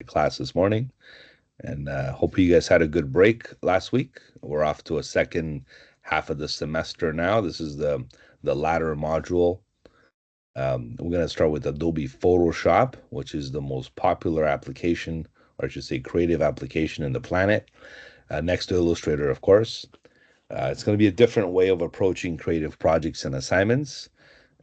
class this morning, and hope you guys had a good break last week. We're off to a second half of the semester now. This is the latter module. We're going to start with Adobe Photoshop, which is the most popular application, or I should say creative application in the planet, next to Illustrator, of course. It's going to be a different way of approaching creative projects and assignments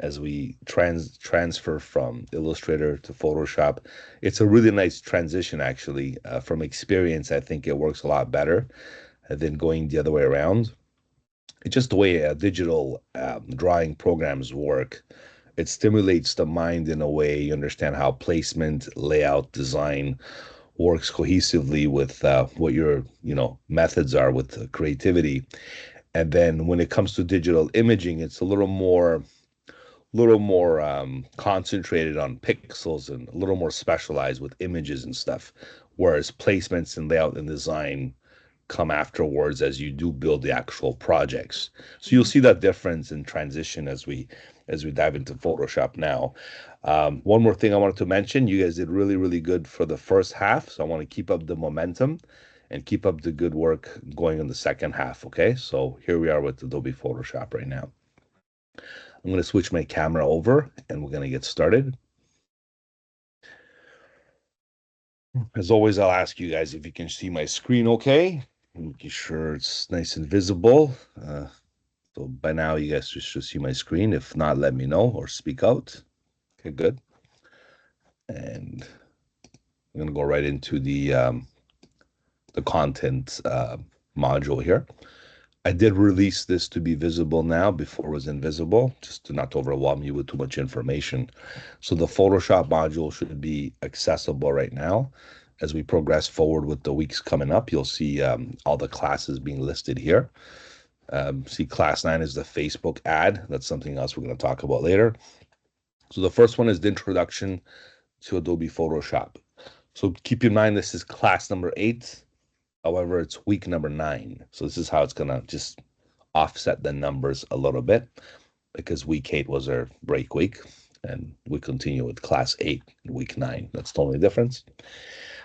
as we transfer from Illustrator to Photoshop. It's a really nice transition, actually. From experience, I think it works a lot better than going the other way around. It's just the way digital drawing programs work. It stimulates the mind in a way you understand how placement, layout, design works cohesively with what your methods are with creativity. And then when it comes to digital imaging, it's a little more concentrated on pixels and a little more specialized with images and stuff, whereas placements and layout and design come afterwards as you do build the actual projects. So you'll see that difference in transition as we dive into Photoshop now. One more thing I wanted to mention: you guys did really, really good for the first half, so I want to keep up the momentum and keep up the good work going in the second half. Okay, so here we are with Adobe Photoshop right now. I'm going to switch my camera over and we're going to get started. As always, I'll ask you guys if you can see my screen okay. Making sure it's nice and visible. So by now you guys should see my screen. If not, let me know or speak out. Okay, good. And I'm going to go right into the content module here. I did release this to be visible now. Before it was invisible, just to not overwhelm you with too much information. So the Photoshop module should be accessible right now. As we progress forward with the weeks coming up, you'll see all the classes being listed here. See, class 9 is the Facebook ad. That's something else we're going to talk about later. So the first one is the introduction to Adobe Photoshop. So keep in mind, this is class number 8. However, it's week number 9. So this is how it's going to just offset the numbers a little bit, because week 8 was our break week. And we continue with class 8 in week 9. That's the only difference.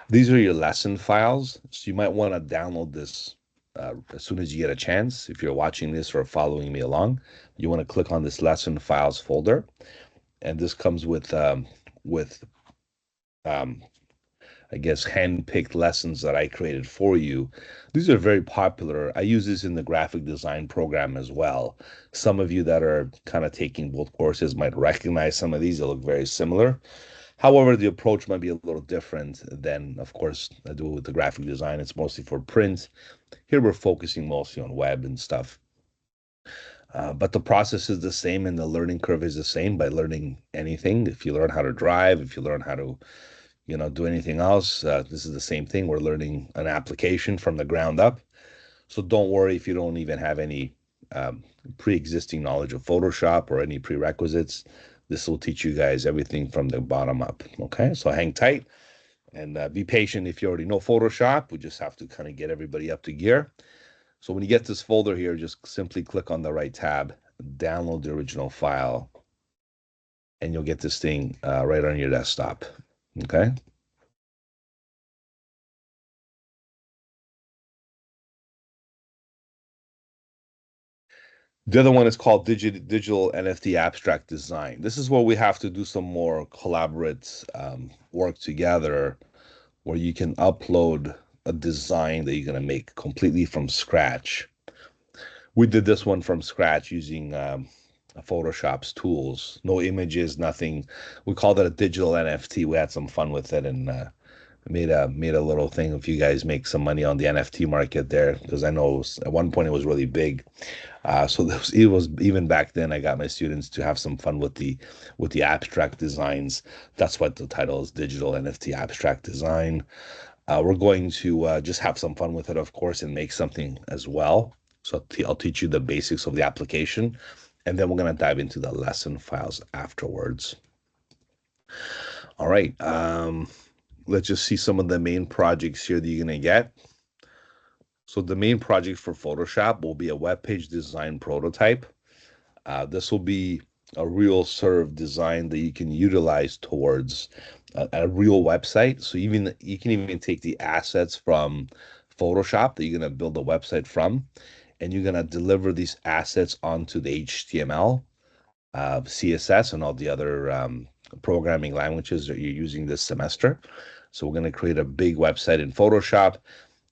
These are your lesson files. So you might want to download this as soon as you get a chance. If you're watching this or following me along, you want to click on this lesson files folder. And this comes with I guess, hand-picked lessons that I created for you. These are very popular. I use this in the graphic design program as well. Some of you that are kind of taking both courses might recognize some of these. They look very similar. However, the approach might be a little different than, of course, I do with the graphic design. It's mostly for print. Here we're focusing mostly on web and stuff. But the process is the same and the learning curve is the same by learning anything. If you learn how to drive, if you learn how to do anything else. This is the same thing. We're learning an application from the ground up. So don't worry if you don't even have any pre-existing knowledge of Photoshop or any prerequisites. This will teach you guys everything from the bottom up. Okay, so hang tight and be patient if you already know Photoshop. We just have to kind of get everybody up to gear. So when you get this folder here, just simply click on the right tab, download the original file, and you'll get this thing right on your desktop. Okay. The other one is called digital NFT abstract design. This is where we have to do some more collaborate work together, where you can upload a design that you're going to make completely from scratch. We did this one from scratch using Photoshop's tools. No images, nothing. We called it a digital NFT. We had some fun with it and made a little thing. If you guys make some money on the NFT market there, because I know at one point it was really big. So it was even back then. I got my students to have some fun with the abstract designs. That's what the title is: digital NFT abstract design. We're going to just have some fun with it, of course, and make something as well. So I'll teach you the basics of the application, and then we're going to dive into the lesson files afterwards. All right. Let's just see some of the main projects here that you're going to get. So the main project for Photoshop will be a web page design prototype. This will be a real serve design that you can utilize towards a real website. So even you can even take the assets from Photoshop that you're gonna build a website from, and you're gonna deliver these assets onto the HTML, CSS, and all the other programming languages that you're using this semester. So we're gonna create a big website in Photoshop,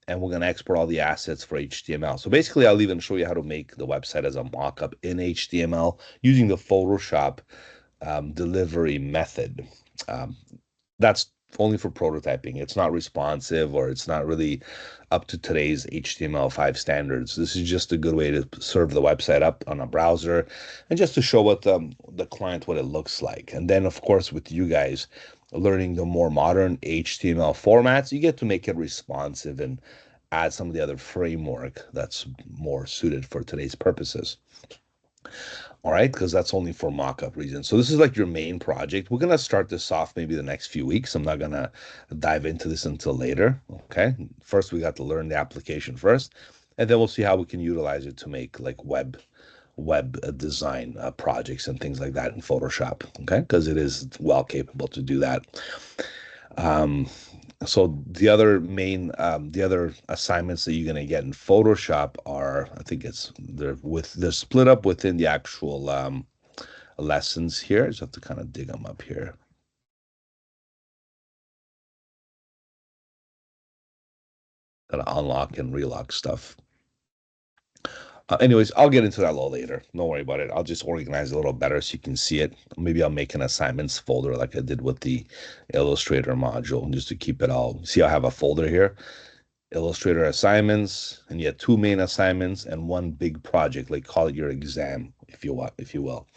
and we're gonna export all the assets for HTML. So basically, I'll even show you how to make the website as a mockup in HTML using the Photoshop delivery method. Um, that's only for prototyping. It's not responsive, or it's not really up to today's HTML5 standards. This is just a good way to serve the website up on a browser and just to show what the client what it looks like. And then of course with you guys learning the more modern HTML formats, you get to make it responsive and add some of the other framework that's more suited for today's purposes. All right, because that's only for mock-up reasons. So this is like your main project. We're gonna start this off maybe the next few weeks. I'm not gonna dive into this until later. Okay. First, we got to learn the application first, and then we'll see how we can utilize it to make like web design projects and things like that in Photoshop. Okay, because it is well capable to do that. Um, so the other assignments that you're gonna get in Photoshop are, I think they're split up within the actual lessons here. I just have to kind of dig them up here. Gotta unlock and relock stuff. Anyways, I'll get into that a little later. Don't worry about it. I'll just organize it a little better so you can see it. Maybe I'll make an assignments folder like I did with the Illustrator module, just to keep it all. See, I have a folder here, Illustrator assignments, and you have two main assignments and one big project. Like call it your exam, if you want, if you will.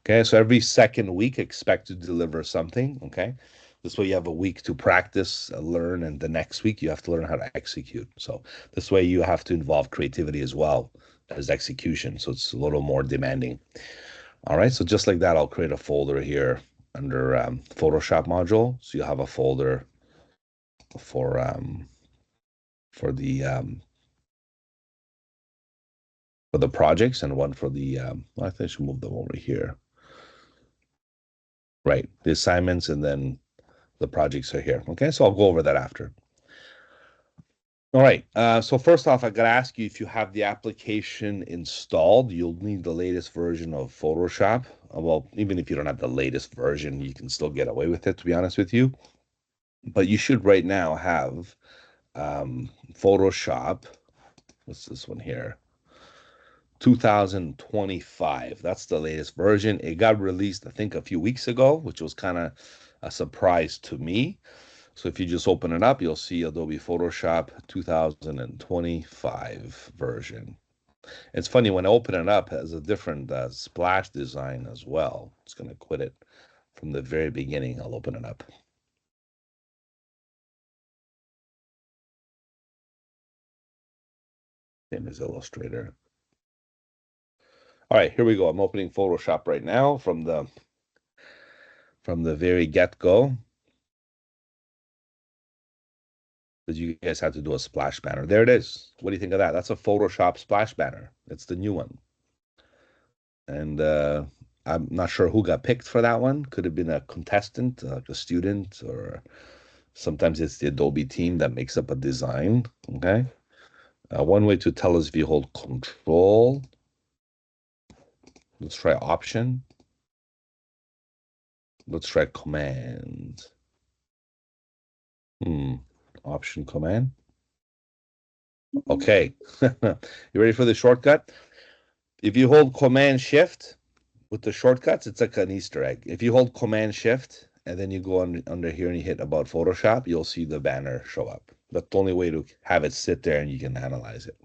Okay, so every second week, expect to deliver something. Okay, this way you have a week to practice, learn, and the next week you have to learn how to execute. So this way you have to involve creativity as well as execution. So it's a little more demanding. All right, so just like that, I'll create a folder here under Photoshop module. So you'll have a folder for um, for the um, for the projects and one for the I think I should move them over here. Right, the assignments and then the projects are here. Okay, so I'll go over that after. All right. So first off, I gotta ask you if you have the application installed. You'll need the latest version of Photoshop. Well, even if you don't have the latest version, you can still get away with it, to be honest with you. But you should right now have Photoshop. What's this one here? 2025. That's the latest version. It got released, I think, a few weeks ago, which was kind of a surprise to me. So if you just open it up, you'll see Adobe Photoshop 2025 version. It's funny when I open it up, it has a different splash design as well. It's going to quit it from the very beginning. I'll open it up. Same as Illustrator. All right, here we go. I'm opening Photoshop right now from the very get-go. Because you guys have to do a splash banner. There it is. What do you think of that? That's a Photoshop splash banner. It's the new one. And I'm not sure who got picked for that one. Could have been a contestant, like a student, or sometimes it's the Adobe team that makes up a design. Okay. One way to tell is if you hold Control. Let's try Option. Let's try Command. Option, Command. Okay. You ready for the shortcut? If you hold Command Shift with the shortcuts, it's like an Easter egg. If you hold Command Shift and then you go under here and you hit About Photoshop, you'll see the banner show up. That's the only way to have it sit there and you can analyze it.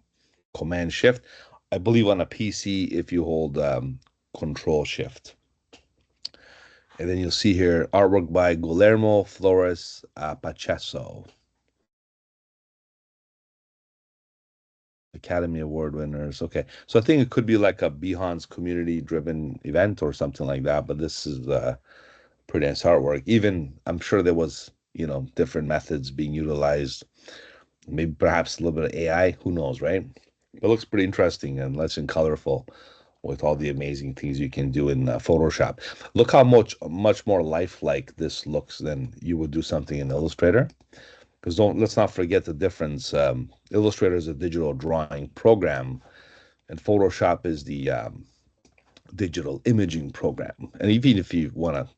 Command Shift. I believe on a PC, if you hold Control Shift. And then you'll see here artwork by Guillermo Flores Pacheco. Academy Award winners. Okay. So I think it could be like a Behance community driven event or something like that, but this is pretty nice artwork. Even I'm sure there was, different methods being utilized, maybe perhaps a little bit of AI, who knows, right? It looks pretty interesting and nice and colorful. with all the amazing things you can do in Photoshop. Look how much more lifelike this looks than you would do something in Illustrator. Because don't let's not forget the difference. Illustrator is a digital drawing program, and Photoshop is the digital imaging program. And even if you want to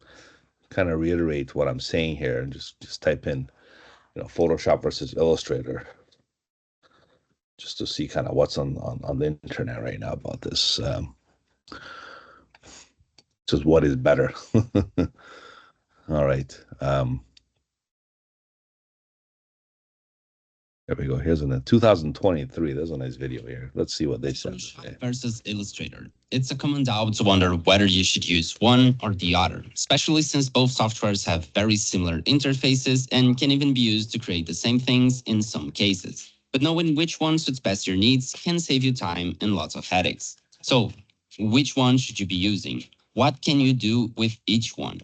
kind of reiterate what I'm saying here, and just type in, Photoshop versus Illustrator, just to see kind of what's on the internet right now about this. Just what is better. All right. There we go. Here's in 2023. There's a nice video here. Let's see what they said. Photoshop versus Illustrator. It's a common doubt to wonder whether you should use one or the other, especially since both softwares have very similar interfaces and can even be used to create the same things in some cases. But knowing which one suits best your needs can save you time and lots of headaches. So, which one should you be using? What can you do with each one?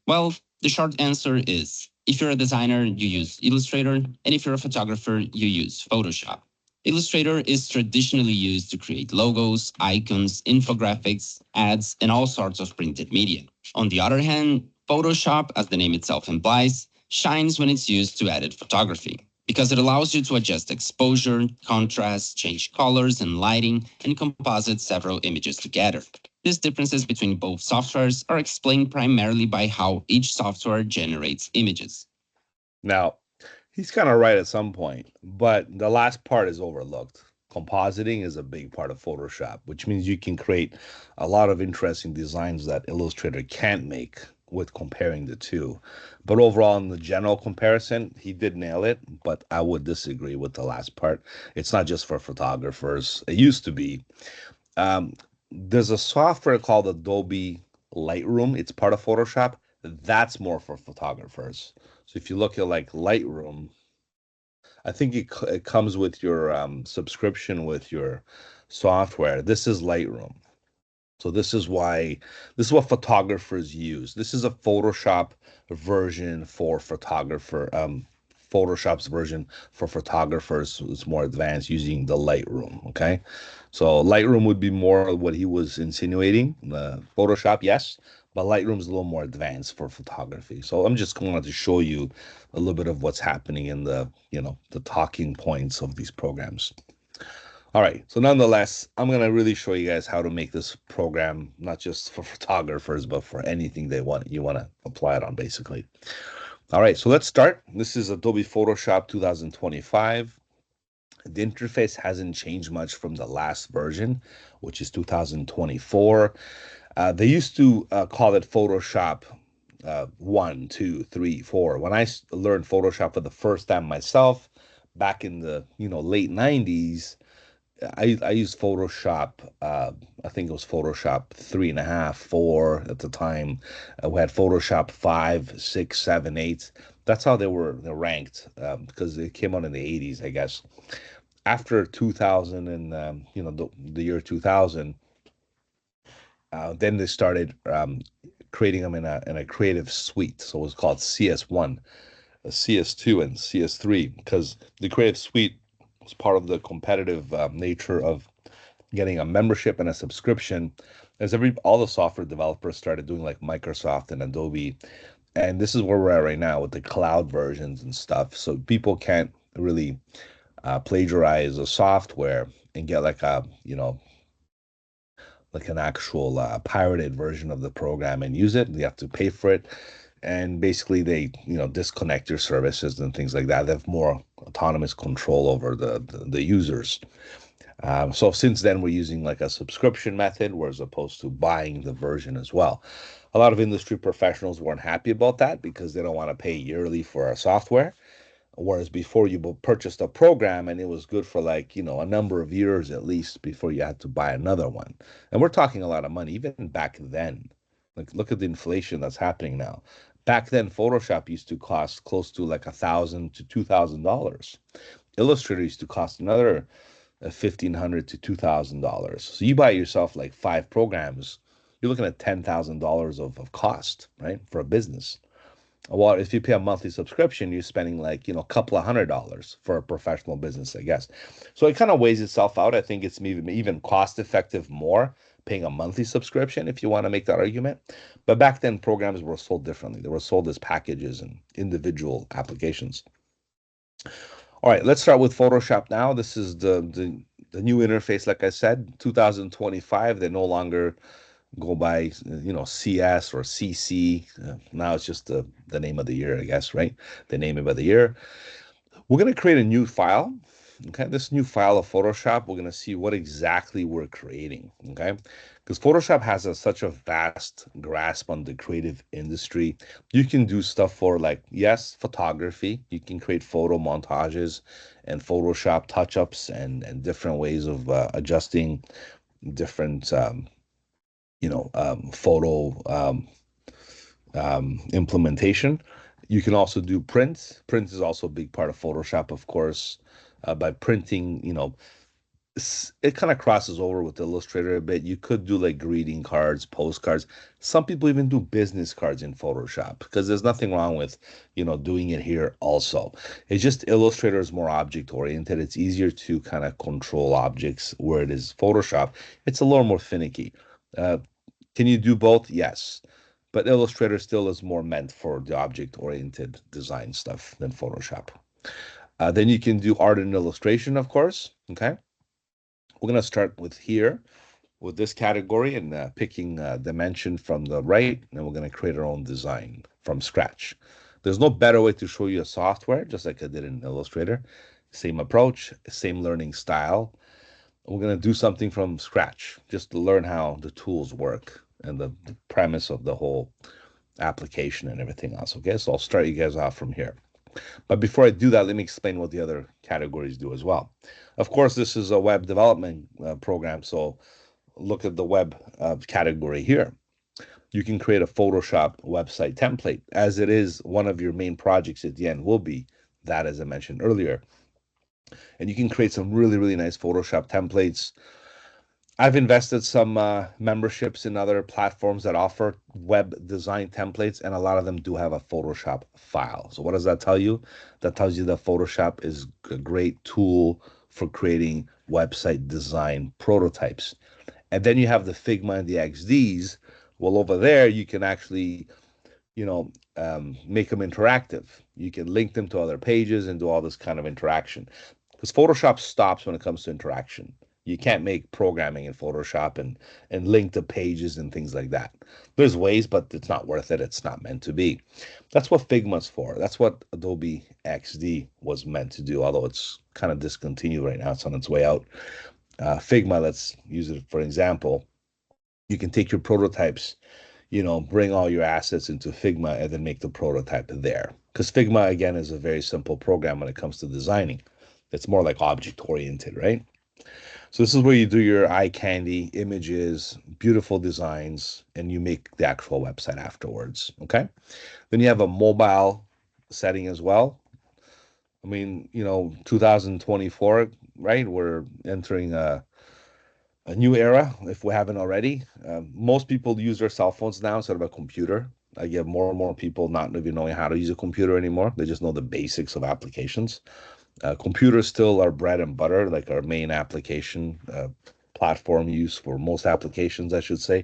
Well, the short answer is if you're a designer, you use Illustrator, and if you're a photographer, you use Photoshop. Illustrator is traditionally used to create logos, icons, infographics, ads, and all sorts of printed media. On the other hand, Photoshop, as the name itself implies, shines when it's used to edit photography because it allows you to adjust exposure, contrast, change colors and lighting, and composite several images together. These differences between both softwares are explained primarily by how each software generates images. Now, he's kind of right at some point, but the last part is overlooked. Compositing is a big part of Photoshop, which means you can create a lot of interesting designs that Illustrator can't make with comparing the two. But overall, in the general comparison, he did nail it, but I would disagree with the last part. It's not just for photographers. It used to be. Um, there's a software called Adobe Lightroom. It's part of Photoshop. That's more for photographers. So if you look at like Lightroom, I think it comes with your subscription with your software. This is Lightroom. So this is what photographers use. This is a Photoshop version for photographer. Photoshop's version for photographers is more advanced using the Lightroom. Okay, so Lightroom would be more what he was insinuating. Photoshop, yes, but Lightroom is a little more advanced for photography. So I'm just going to show you a little bit of what's happening in the talking points of these programs. All right, so nonetheless, I'm going to really show you guys how to make this program, not just for photographers, but for anything you want to apply it on, basically. All right, so let's start. This is Adobe Photoshop 2025. The interface hasn't changed much from the last version, which is 2024. They used to call it Photoshop 1, 2, 3, 4. When I learned Photoshop for the first time myself, back in the late 90s, I used Photoshop. I think it was Photoshop 3.5, 4 at the time. We had Photoshop 5, 6, 7, 8. That's how they're ranked because it came out in the 80s, I guess. After 2000 and the year 2000, then they started creating them in a creative suite. So it was called CS1, CS2, and CS3 because the creative suite was part of the competitive nature of getting a membership and a subscription as all the software developers started doing like Microsoft and Adobe. And this is where we're at right now with the cloud versions and stuff. So people can't really plagiarize the software and get like like an actual pirated version of the program and use it. You have to pay for it. And basically they, disconnect your services and things like that. They have more autonomous control over the users. So since then, we're using like a subscription method, whereas opposed to buying the version as well. A lot of industry professionals weren't happy about that because they don't want to pay yearly for our software. Whereas before you purchased a program and it was good for like, a number of years at least before you had to buy another one. And we're talking a lot of money, even back then. Like look at the inflation that's happening now. Back then, Photoshop used to cost close to like $1,000 to $2,000. Illustrator used to cost another $1,500 to $2,000. So you buy yourself like 5 programs, you're looking at $10,000 of cost, right, for a business. Well, if you pay a monthly subscription, you're spending like, a couple of $100 for a professional business, I guess. So it kind of weighs itself out. I think it's even cost effective more paying a monthly subscription if you want to make that argument. But back then, programs were sold differently. They were sold as packages and individual applications. All right, let's start with Photoshop now. This is the new interface. Like I said, 2025. They no longer go by CS or CC. Now it's just the name of the year, I guess, right? They name it by the year. We're going to create a new file. Okay, this new file of Photoshop, we're going to see what exactly we're creating. Okay, because Photoshop has such a vast grasp on the creative industry. You can do stuff for, like, yes, photography. You can create photo montages and Photoshop touch-ups and different ways of adjusting different photo implementation. You can also do print. Print is also a big part of Photoshop, of course. By printing, it kind of crosses over with Illustrator a bit. You could do like greeting cards, postcards. Some people even do business cards in Photoshop because there's nothing wrong with, doing it here also. It's just Illustrator is more object oriented. It's easier to kind of control objects, where it is Photoshop. It's a little more finicky. Uh, can you do both? Yes. But Illustrator still is more meant for the object-oriented design stuff than Photoshop. Then you can do art and illustration, of course. Okay. We're going to start with here, with this category, and picking dimension from the right, and we're going to create our own design from scratch. There's no better way to show you a software, just like I did in Illustrator. Same approach, same learning style. We're going to do something from scratch just to learn how the tools work and the premise of the whole application and everything else. Okay, so I'll start you guys off from here. But before I do that, let me explain what the other categories do as well. Of course, this is a web development program, so look at the web category here. You can create a Photoshop website template, as it is one of your main projects at the end will be that, as I mentioned earlier. And you can create some really, really nice Photoshop templates. I've invested some memberships in other platforms that offer web design templates, and a lot of them do have a Photoshop file. So what does that tell you? That tells you that Photoshop is a great tool for creating website design prototypes. And then you have the Figma and the XDs. Well, over there, you can actually, make them interactive. You can link them to other pages and do all this kind of interaction. Because Photoshop stops when it comes to interaction. You can't make programming in Photoshop and link to pages and things like that. There's ways, but it's not worth it. It's not meant to be. That's what Figma's for. That's what Adobe XD was meant to do, although it's kind of discontinued right now. It's on its way out. Figma, let's use it for example. You can take your prototypes, bring all your assets into Figma and then make the prototype there. Because Figma, again, is a very simple program when it comes to designing. It's more like object oriented, right? So this is where you do your eye candy images, beautiful designs, and you make the actual website afterwards. Okay. Then you have a mobile setting as well. I mean, 2024, right? We're entering a new era if we haven't already. Most people use their cell phones now instead of a computer. I get more and more people not even knowing how to use a computer anymore. They just know the basics of applications. Computers still are bread and butter, like our main application platform use for most applications, I should say.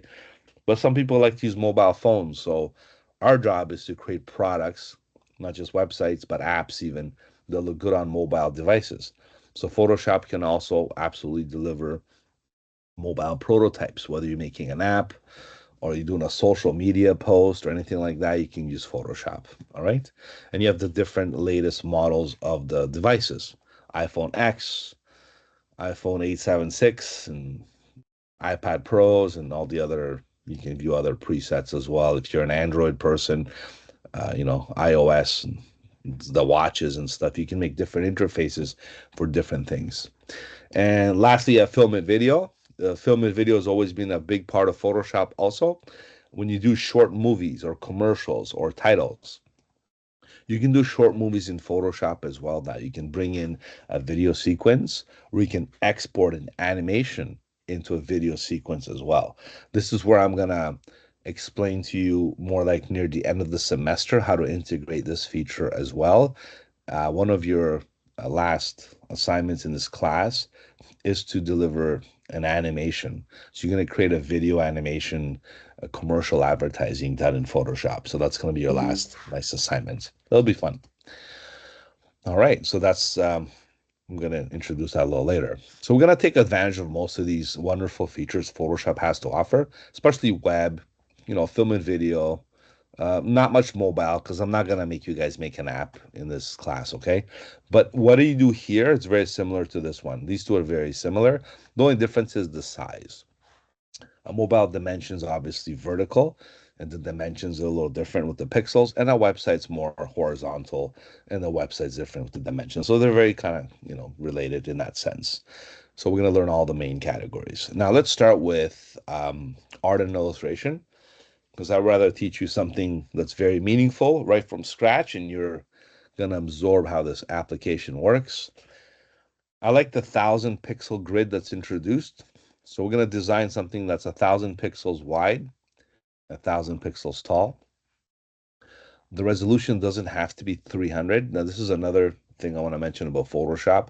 But some people like to use mobile phones. So our job is to create products, not just websites, but apps even that look good on mobile devices. So Photoshop can also absolutely deliver mobile prototypes, whether you're making an app or you're doing a social media post or anything like that, you can use Photoshop. All right. And you have the different latest models of the devices: iPhone X, iPhone 876, and iPad Pros, and all the other. You can view other presets as well. If you're an Android person, iOS and the watches and stuff, you can make different interfaces for different things. And lastly, film and video. Film and video has always been a big part of Photoshop also. When you do short movies or commercials or titles, you can do short movies in Photoshop as well now. You can bring in a video sequence, or you can export an animation into a video sequence as well. This is where I'm going to explain to you more like near the end of the semester how to integrate this feature as well. One of your last assignments in this class is to deliver an animation. So you're going to create a video animation, a commercial advertising done in Photoshop. So that's going to be your last nice assignment. That'll be fun. All right. So that's I'm going to introduce that a little later. So we're going to take advantage of most of these wonderful features Photoshop has to offer, especially web, film and video. Not much mobile because I'm not going to make you guys make an app in this class, okay? But what do you do here? It's very similar to this one. These two are very similar. The only difference is the size. A mobile dimensions obviously vertical, and the dimensions are a little different with the pixels, and a website's more horizontal, and the website's different with the dimensions. So they're very kind of, related in that sense. So we're going to learn all the main categories. Now let's start with art and illustration, because I'd rather teach you something that's very meaningful right from scratch, and you're going to absorb how this application works. I like the 1,000 pixel grid that's introduced. So we're going to design something that's 1,000 pixels wide, 1,000 pixels tall. The resolution doesn't have to be 300. Now, this is another thing I want to mention about Photoshop.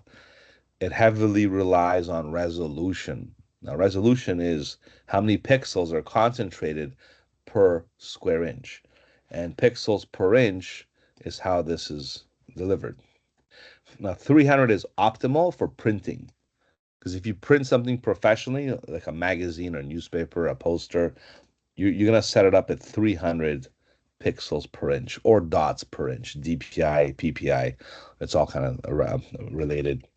It heavily relies on resolution. Now, resolution is how many pixels are concentrated per square inch, and pixels per inch is how this is delivered. Now, 300 is optimal for printing. Because if you print something professionally, like a magazine or newspaper, a poster, you're going to set it up at 300 pixels per inch or dots per inch, DPI, PPI. It's all kind of around related.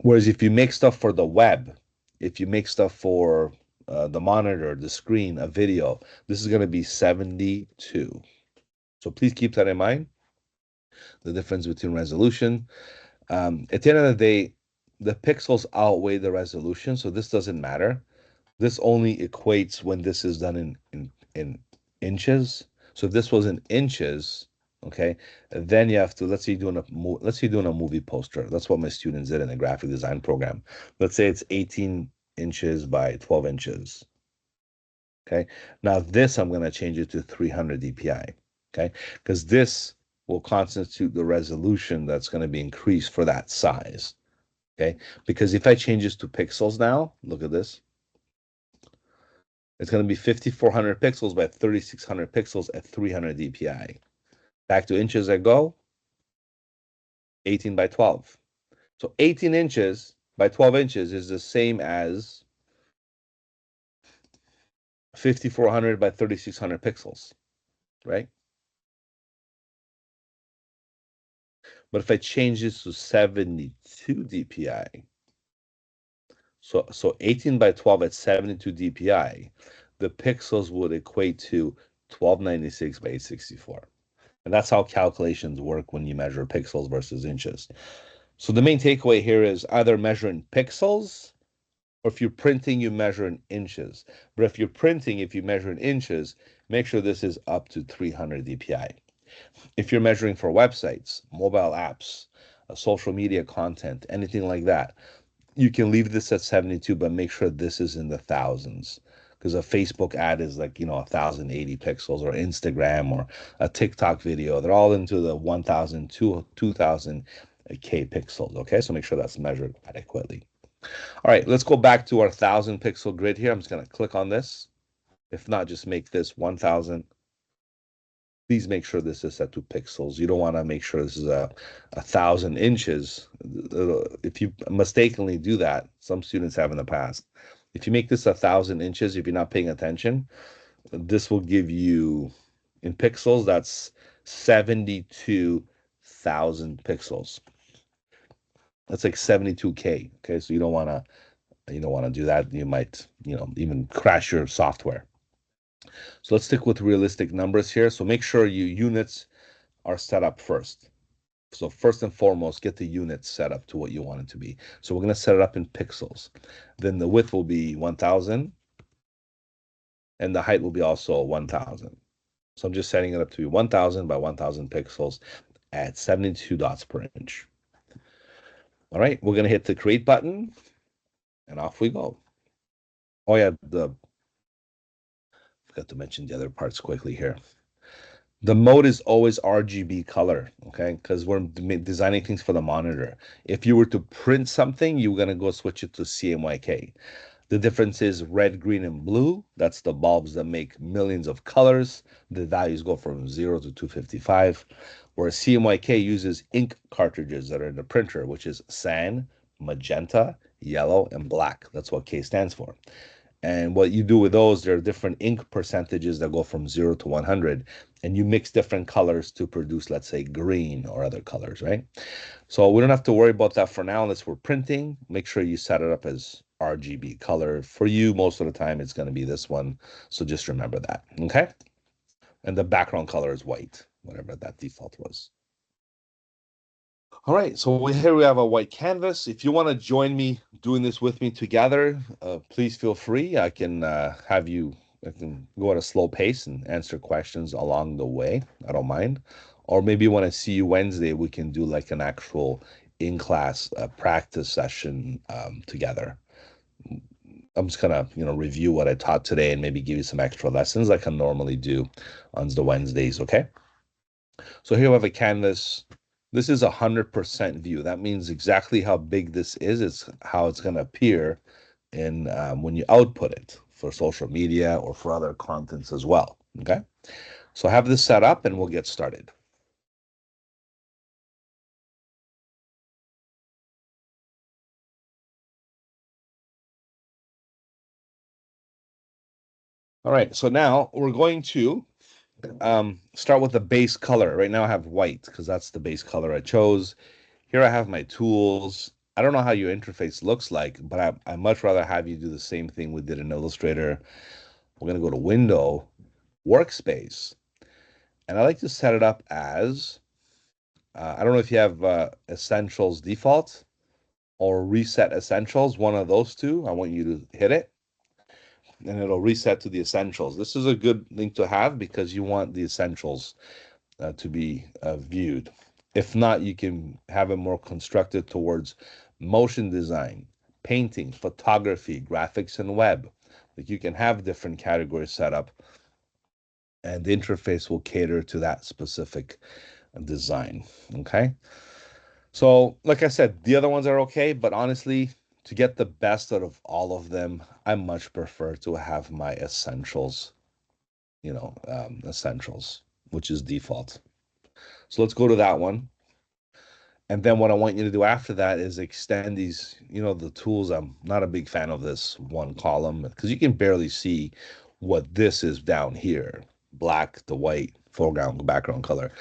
Whereas if you make stuff for the web, if you make stuff for the monitor, the screen, a video, this is going to be 72. So please keep that in mind, the difference between resolution. At the end of the day, the pixels outweigh the resolution, so this doesn't matter. This only equates when this is done in inches. So if this was in inches, okay, then you have to, let's say you're doing a movie poster. That's what my students did in the graphic design program. Let's say it's 18 inches by 12 inches. Okay. Now this I'm going to change it to 300 DPI. Okay. Because this will constitute the resolution that's going to be increased for that size. Okay. Because if I change this to pixels now, look at this. It's going to be 5,400 pixels by 3,600 pixels at 300 DPI. Back to inches I go, 18 by 12. So 18 inches by 12 inches is the same as 5,400 by 3,600 pixels, right? But if I change this to 72 DPI, so 18 by 12 at 72 DPI, the pixels would equate to 1296 by 864. And that's how calculations work when you measure pixels versus inches. So the main takeaway here is either measure in pixels, or if you're printing, you measure in inches. But if you're printing, if you measure in inches, make sure this is up to 300 DPI. If you're measuring for websites, mobile apps, social media content, anything like that, you can leave this at 72, but make sure this is in the thousands. Because a Facebook ad is like, 1,080 pixels, or Instagram or a TikTok video. They're all into the 1,000, 2,000 K pixels. Okay, so make sure that's measured adequately. All right, let's go back to our 1,000 pixel grid here. I'm just going to click on this. If not, just make this 1,000. Please make sure this is set to pixels. You don't want to make sure this is a 1,000 inches. If you mistakenly do that, some students have in the past. If you make this 1,000 inches, if you're not paying attention, this will give you in pixels. That's 72,000 pixels. That's like 72K. Okay, so you don't want to do that. You might even crash your software. So let's stick with realistic numbers here. So make sure your units are set up first. So first and foremost, get the units set up to what you want it to be. So we're going to set it up in pixels. Then the width will be 1,000, and the height will be also 1,000. So I'm just setting it up to be 1,000 by 1,000 pixels at 72 dots per inch. All right, we're going to hit the create button, and off we go. Oh yeah, forgot to mention the other parts quickly here. The mode is always RGB color, okay? Because we're designing things for the monitor. If you were to print something, you're gonna go switch it to CMYK. The difference is red, green, and blue. That's the bulbs that make millions of colors. The values go from 0 to 255. Whereas CMYK uses ink cartridges that are in the printer, which is cyan, magenta, yellow, and black. That's what K stands for. And what you do with those, there are different ink percentages that go from 0 to 100, and you mix different colors to produce, let's say, green or other colors, right? So we don't have to worry about that for now unless we're printing. Make sure you set it up as RGB color. For you, most of the time, it's going to be this one. So just remember that, okay? And the background color is white, whatever that default was. All right, so here we have a white canvas. If you want to join me doing this with me together, please feel free. I can go at a slow pace and answer questions along the way. I don't mind. Or maybe when I see you Wednesday, we can do like an actual in-class practice session together. I'm just gonna, review what I taught today and maybe give you some extra lessons like I normally do on the Wednesdays, okay? So here we have a canvas. This is 100% view. That means exactly how big this is. It's how it's going to appear in when you output it for social media or for other contents as well. Okay. So I have this set up and we'll get started. All right. So now we're going to start with the base color. Right now I have white because that's the base color I chose. Here I have my tools. I don't know how your interface looks like, but I much rather have you do the same thing we did in Illustrator. We're going to go to Window, Workspace, and I like to set it up as, I don't know if you have Essentials default or Reset Essentials, one of those two. I want you to hit it and it'll reset to the Essentials. This is a good thing to have because you want the Essentials to be viewed. If not, you can have it more constructed towards motion design, painting, photography, graphics, and web. Like you can have different categories set up, and the interface will cater to that specific design. Okay. So, like I said, the other ones are okay, but honestly, to get the best out of all of them, I much prefer to have my essentials, essentials, which is default. So let's go to that one. And then what I want you to do after that is extend these, the tools. I'm not a big fan of this one column because you can barely see what this is down here. Black, the white, foreground, background color.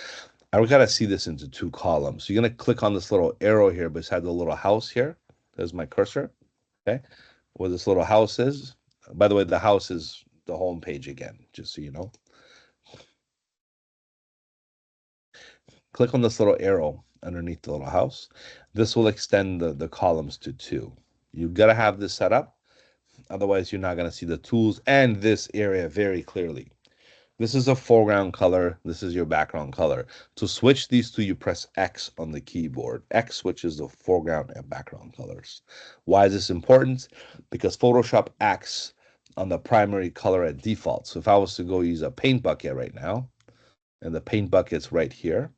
I gotta see this into two columns. So you're gonna click on this little arrow here beside the little house here. There's my cursor. Okay. Where this little house is. By the way, the house is the home page again, just so you know. Click on this little arrow underneath the little house. This will extend the columns to two. You gotta have this set up. Otherwise, you're not gonna see the tools and this area very clearly. This is a foreground color. This is your background color. To switch these two, you press X on the keyboard. X switches the foreground and background colors. Why is this important? Because Photoshop acts on the primary color at default. So if I was to go use a paint bucket right now, and the paint bucket's right here,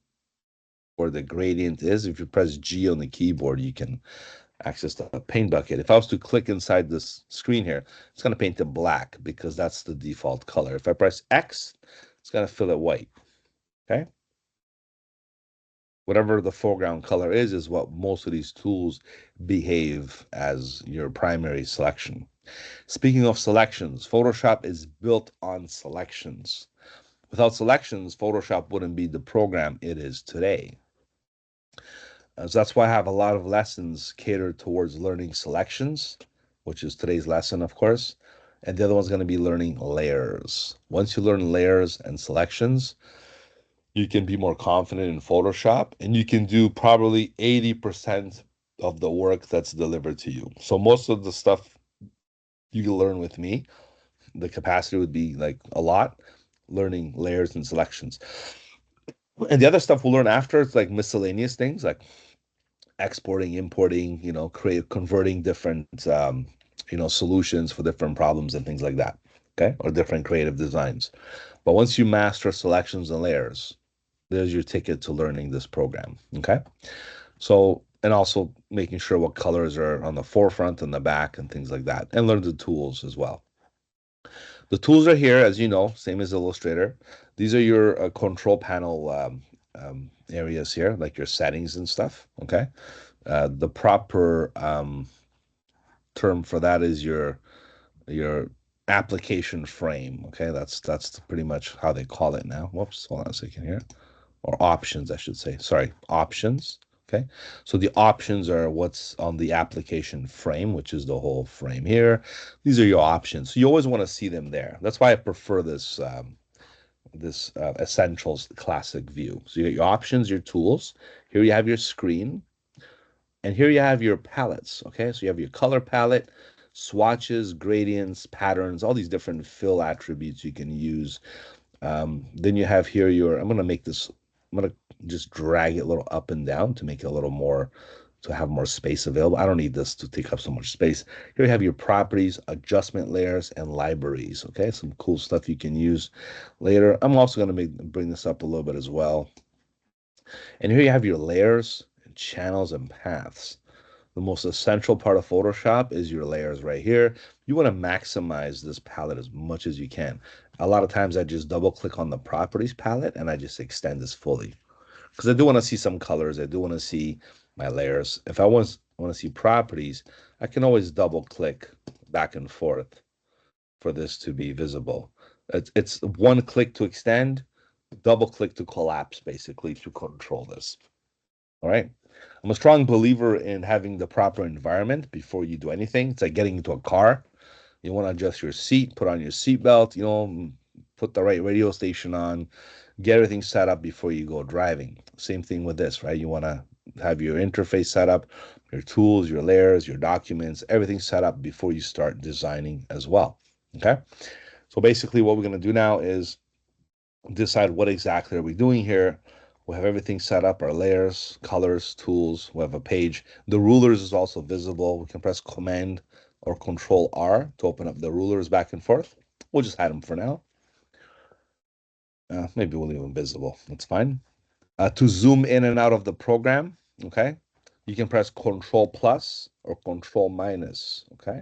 where the gradient is, if you press G on the keyboard, you can access the paint bucket. If I was to click inside this screen here, it's going to paint it black because that's the default color. If I press X, it's going to fill it white. Okay. Whatever the foreground color is what most of these tools behave as your primary selection. Speaking of selections, Photoshop is built on selections. Without selections, Photoshop wouldn't be the program it is today. So that's why I have a lot of lessons catered towards learning selections, which is today's lesson, of course. And the other one's going to be learning layers. Once you learn layers and selections, you can be more confident in Photoshop and you can do probably 80% of the work that's delivered to you. So most of the stuff you can learn with me, the capacity would be like a lot, learning layers and selections. And the other stuff we'll learn after, it's like miscellaneous things like exporting, importing, create converting different solutions for different problems and things like that. Okay, or different creative designs. But once you master selections and layers, there's your ticket to learning this program. Okay. So, and also making sure what colors are on the forefront and the back and things like that, and learn the tools as well. The tools are here, as you know, same as Illustrator. These are your control panel areas here, like your settings and stuff. Okay. The proper term for that is your application frame. Okay, that's pretty much how they call it now. Whoops, hold on a second here. Or options, I should say. Sorry, options. Okay, so the options are what's on the application frame, which is the whole frame here. These are your options. So you always want to see them there. That's why I prefer this essentials classic view. So you get your options, your tools. Here you have your screen, and here you have your palettes. Okay, so you have your color palette, swatches, gradients, patterns, all these different fill attributes you can use. Then you have here your, I'm going to make this, I'm going to just drag it a little up and down to make it a little more, to have more space available. I don't need this to take up so much space. Here you have your properties, adjustment layers, and libraries. Okay, some cool stuff you can use later. I'm also going to bring this up a little bit as well. And here you have your layers, and channels, and paths. The most essential part of Photoshop is your layers right here. You want to maximize this palette as much as you can. A lot of times I just double click on the properties palette and I just extend this fully because I do want to see some colors. I do want to see my layers. If I want to see properties, I can always double click back and forth for this to be visible. It's one click to extend, double click to collapse, basically, to control this. All right. I'm a strong believer in having the proper environment before you do anything. It's like getting into a car. You want to adjust your seat, put on your seatbelt, put the right radio station on, get everything set up before you go driving. Same thing with this, right? You want to have your interface set up, your tools, your layers, your documents, everything set up before you start designing as well. Okay. So basically, what we're going to do now is decide what exactly are we doing here. We have everything set up, our layers, colors, tools. We have a page. The rulers is also visible. We can press Command or Control R to open up the rulers back and forth. We'll just hide them for now. Maybe we'll leave them visible. That's fine. To zoom in and out of the program, okay, you can press Control plus or Control minus, okay.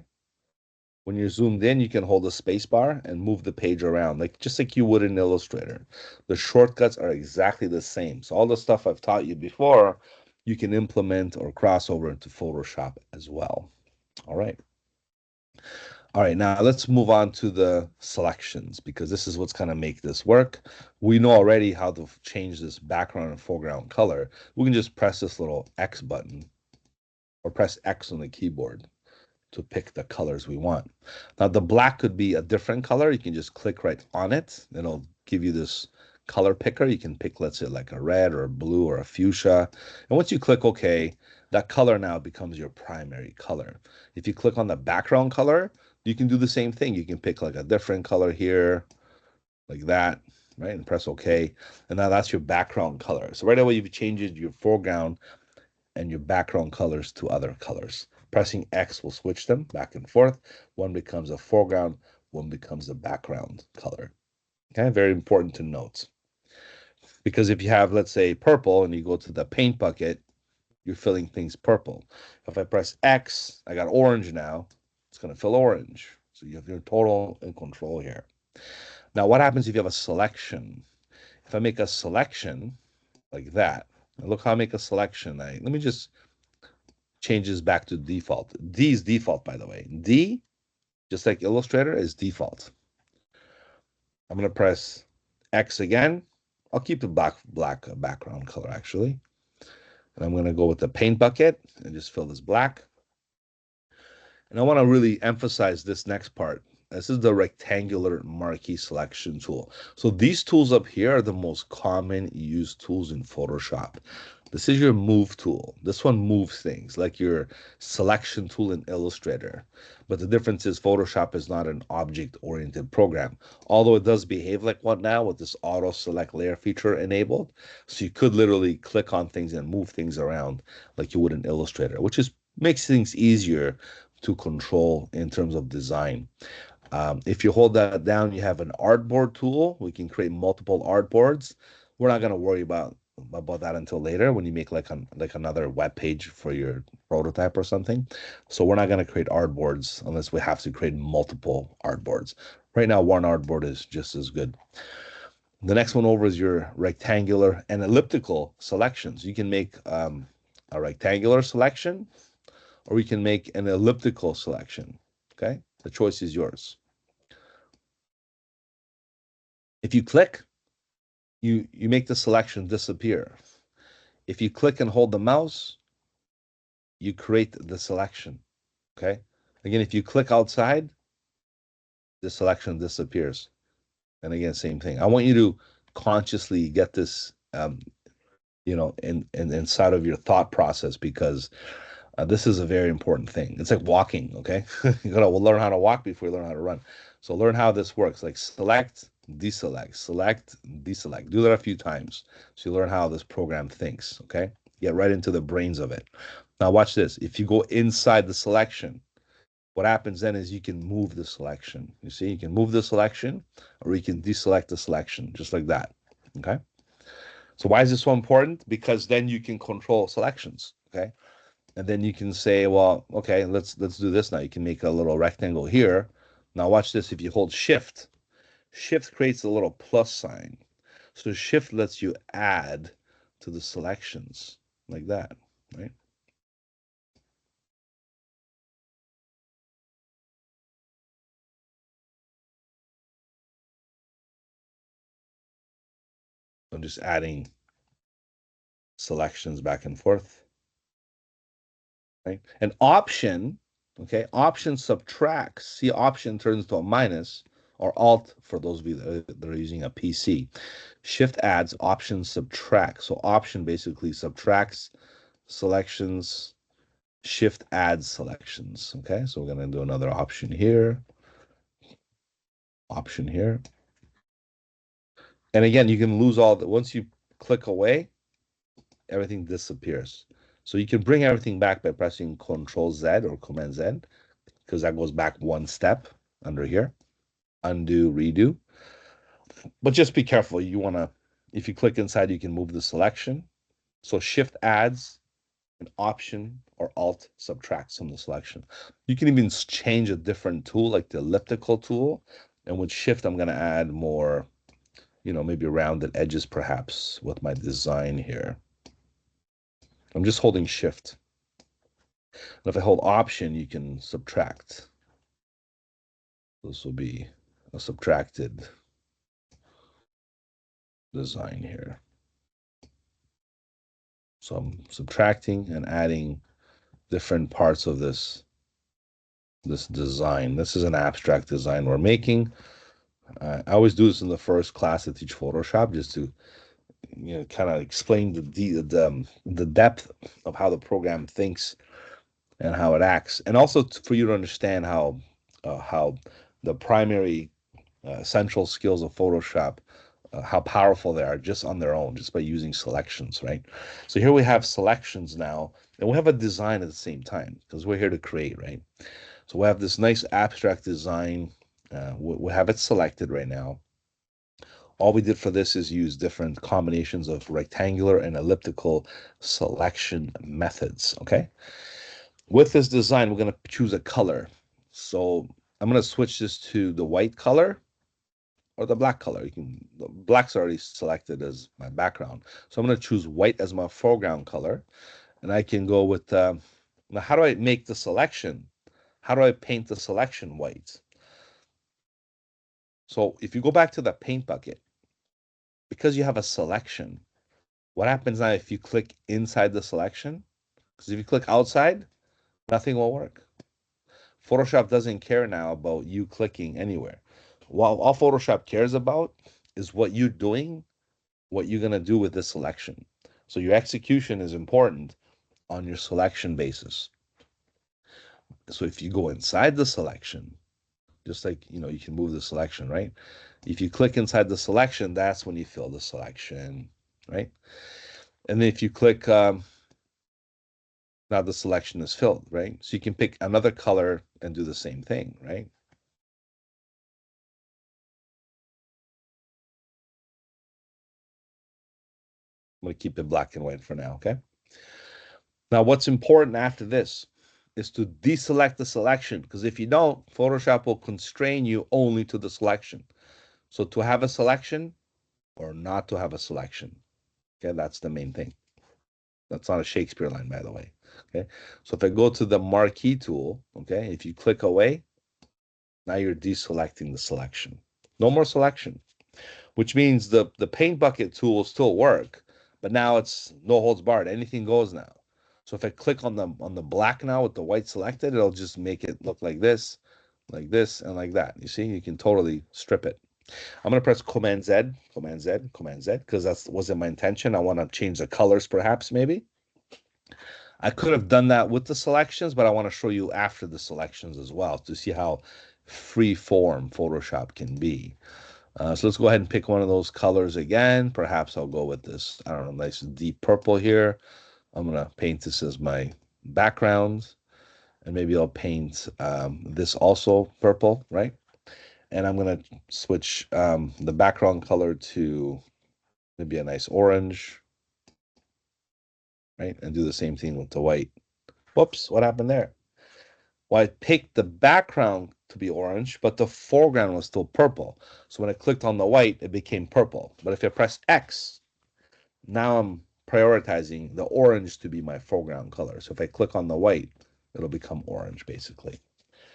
When you're zoomed in, you can hold the space bar and move the page around, like just like you would in Illustrator. The shortcuts are exactly the same. So all the stuff I've taught you before, you can implement or cross over into Photoshop as well. All right. All right, now let's move on to the selections because this is what's going to make this work. We know already how to change this background and foreground color. We can just press this little X button or press X on the keyboard to pick the colors we want. Now the black could be a different color. You can just click right on it. It'll give you this color picker. You can pick, let's say, like a red or a blue or a fuchsia. And once you click OK, that color now becomes your primary color. If you click on the background color, you can do the same thing. You can pick like a different color here, like that, right? And press OK. And now that's your background color. So right away, you've changed your foreground and your background colors to other colors. Pressing X will switch them back and forth. One becomes a foreground, one becomes a background color. Okay, very important to note. Because if you have, let's say, purple and you go to the paint bucket, you're filling things purple. If I press X, I got orange now, it's going to fill orange. So you have your total in control here. Now, what happens if you have a selection? If I make a selection like that, look how I make a selection. Let me just changes back to default. D is default, by the way. D, just like Illustrator, is default. I'm going to press X again. I'll keep the black background color, actually. And I'm going to go with the paint bucket and just fill this black. And I want to really emphasize this next part. This is the rectangular marquee selection tool. So these tools up here are the most common used tools in Photoshop. This is your move tool. This one moves things like your selection tool in Illustrator. But the difference is Photoshop is not an object-oriented program, although it does behave like one now with this auto select layer feature enabled. So you could literally click on things and move things around like you would in Illustrator, which is makes things easier to control in terms of design. If you hold that down, you have an artboard tool. We can create multiple artboards. We're not going to worry about that until later when you make like another web page for your prototype or something. So we're not going to create artboards unless we have to create multiple artboards. Right now, one artboard is just as good. The next one over is your rectangular and elliptical selections. You can make a rectangular selection or we can make an elliptical selection. Okay, the choice is yours. If you click, you make the selection disappear. If you click and hold the mouse, you create the selection. Okay. Again, if you click outside, the selection disappears. And again, same thing. I want you to consciously get this, in inside of your thought process because this is a very important thing. It's like walking, okay? We'll learn how to walk before we learn how to run. So learn how this works. Like select, deselect, select, deselect. Do that a few times so you learn how this program thinks, okay? Get right into the brains of it. Now watch this. If you go inside the selection, what happens then is you can move the selection. You see, you can move the selection or you can deselect the selection just like that, okay? So why is this so important? Because then you can control selections, okay? And then you can say, well, okay, let's do this now. You can make a little rectangle here. Now watch this. If you hold shift, shift creates a little plus sign. So shift lets you add to the selections like that, right? So I'm just adding selections back and forth, right? And option, okay, option subtracts. See, option turns to a minus or alt for those of you that are using a PC. Shift adds, option subtract. So option basically subtracts selections, shift adds selections. Okay, so we're going to do another option here. And again, you can lose all the, once you click away, everything disappears. So you can bring everything back by pressing Control Z or Command Z, because that goes back one step under here. Undo, redo. But just be careful. You want to, if you click inside, you can move the selection. So shift adds, an option or alt subtracts from the selection. You can even change a different tool like the elliptical tool. And with shift, I'm going to add more, maybe rounded edges perhaps with my design here. I'm just holding shift. And if I hold option, you can subtract. This will be a subtracted design here. So I'm subtracting and adding different parts of this design. This is an abstract design we're making. I always do this in the first class to teach Photoshop, just to kind of explain the depth of how the program thinks and how it acts, and also for you to understand how the primary essential skills of Photoshop, how powerful they are just on their own, just by using selections, right? So here we have selections now, and we have a design at the same time because we're here to create, right? So we have this nice abstract design. We have it selected right now. All we did for this is use different combinations of rectangular and elliptical selection methods, okay? With this design, we're going to choose a color. So I'm going to switch this to the white color or the black color. The black's already selected as my background. So I'm going to choose white as my foreground color. And I can go with, now how do I make the selection? How do I paint the selection white? So if you go back to the paint bucket, because you have a selection, what happens now if you click inside the selection? Because if you click outside, nothing will work. Photoshop doesn't care now about you clicking anywhere. Well, all Photoshop cares about is what you're doing, what you're going to do with this selection. So your execution is important on your selection basis. So if you go inside the selection, just like, you can move the selection, right? If you click inside the selection, that's when you fill the selection, right? And then if you click, now the selection is filled, right? So you can pick another color and do the same thing, right? I'm going to keep it black and white for now, okay? Now, what's important after this is to deselect the selection, because if you don't, Photoshop will constrain you only to the selection. So to have a selection or not to have a selection, okay, that's the main thing. That's not a Shakespeare line, by the way, okay? So if I go to the marquee tool, okay, if you click away, now you're deselecting the selection. No more selection, which means the paint bucket tool will still work, but now it's no holds barred. Anything goes now. So if I click on the black now with the white selected, it'll just make it look like this, and like that. You see, you can totally strip it. I'm gonna press Command Z, Command Z, Command Z, because that wasn't my intention. I want to change the colors, perhaps, maybe. I could have done that with the selections, but I want to show you after the selections as well to see how free form Photoshop can be. So let's go ahead and pick one of those colors again. Perhaps I'll go with this, I don't know, nice deep purple here. I'm going to paint this as my background. And maybe I'll paint this also purple, right? And I'm going to switch the background color to maybe a nice orange, right? And do the same thing with the white. Whoops, what happened there? Well, I picked the background to be orange, but the foreground was still purple. So when I clicked on the white, it became purple. But if I press X, now I'm prioritizing the orange to be my foreground color. So if I click on the white, it'll become orange, basically.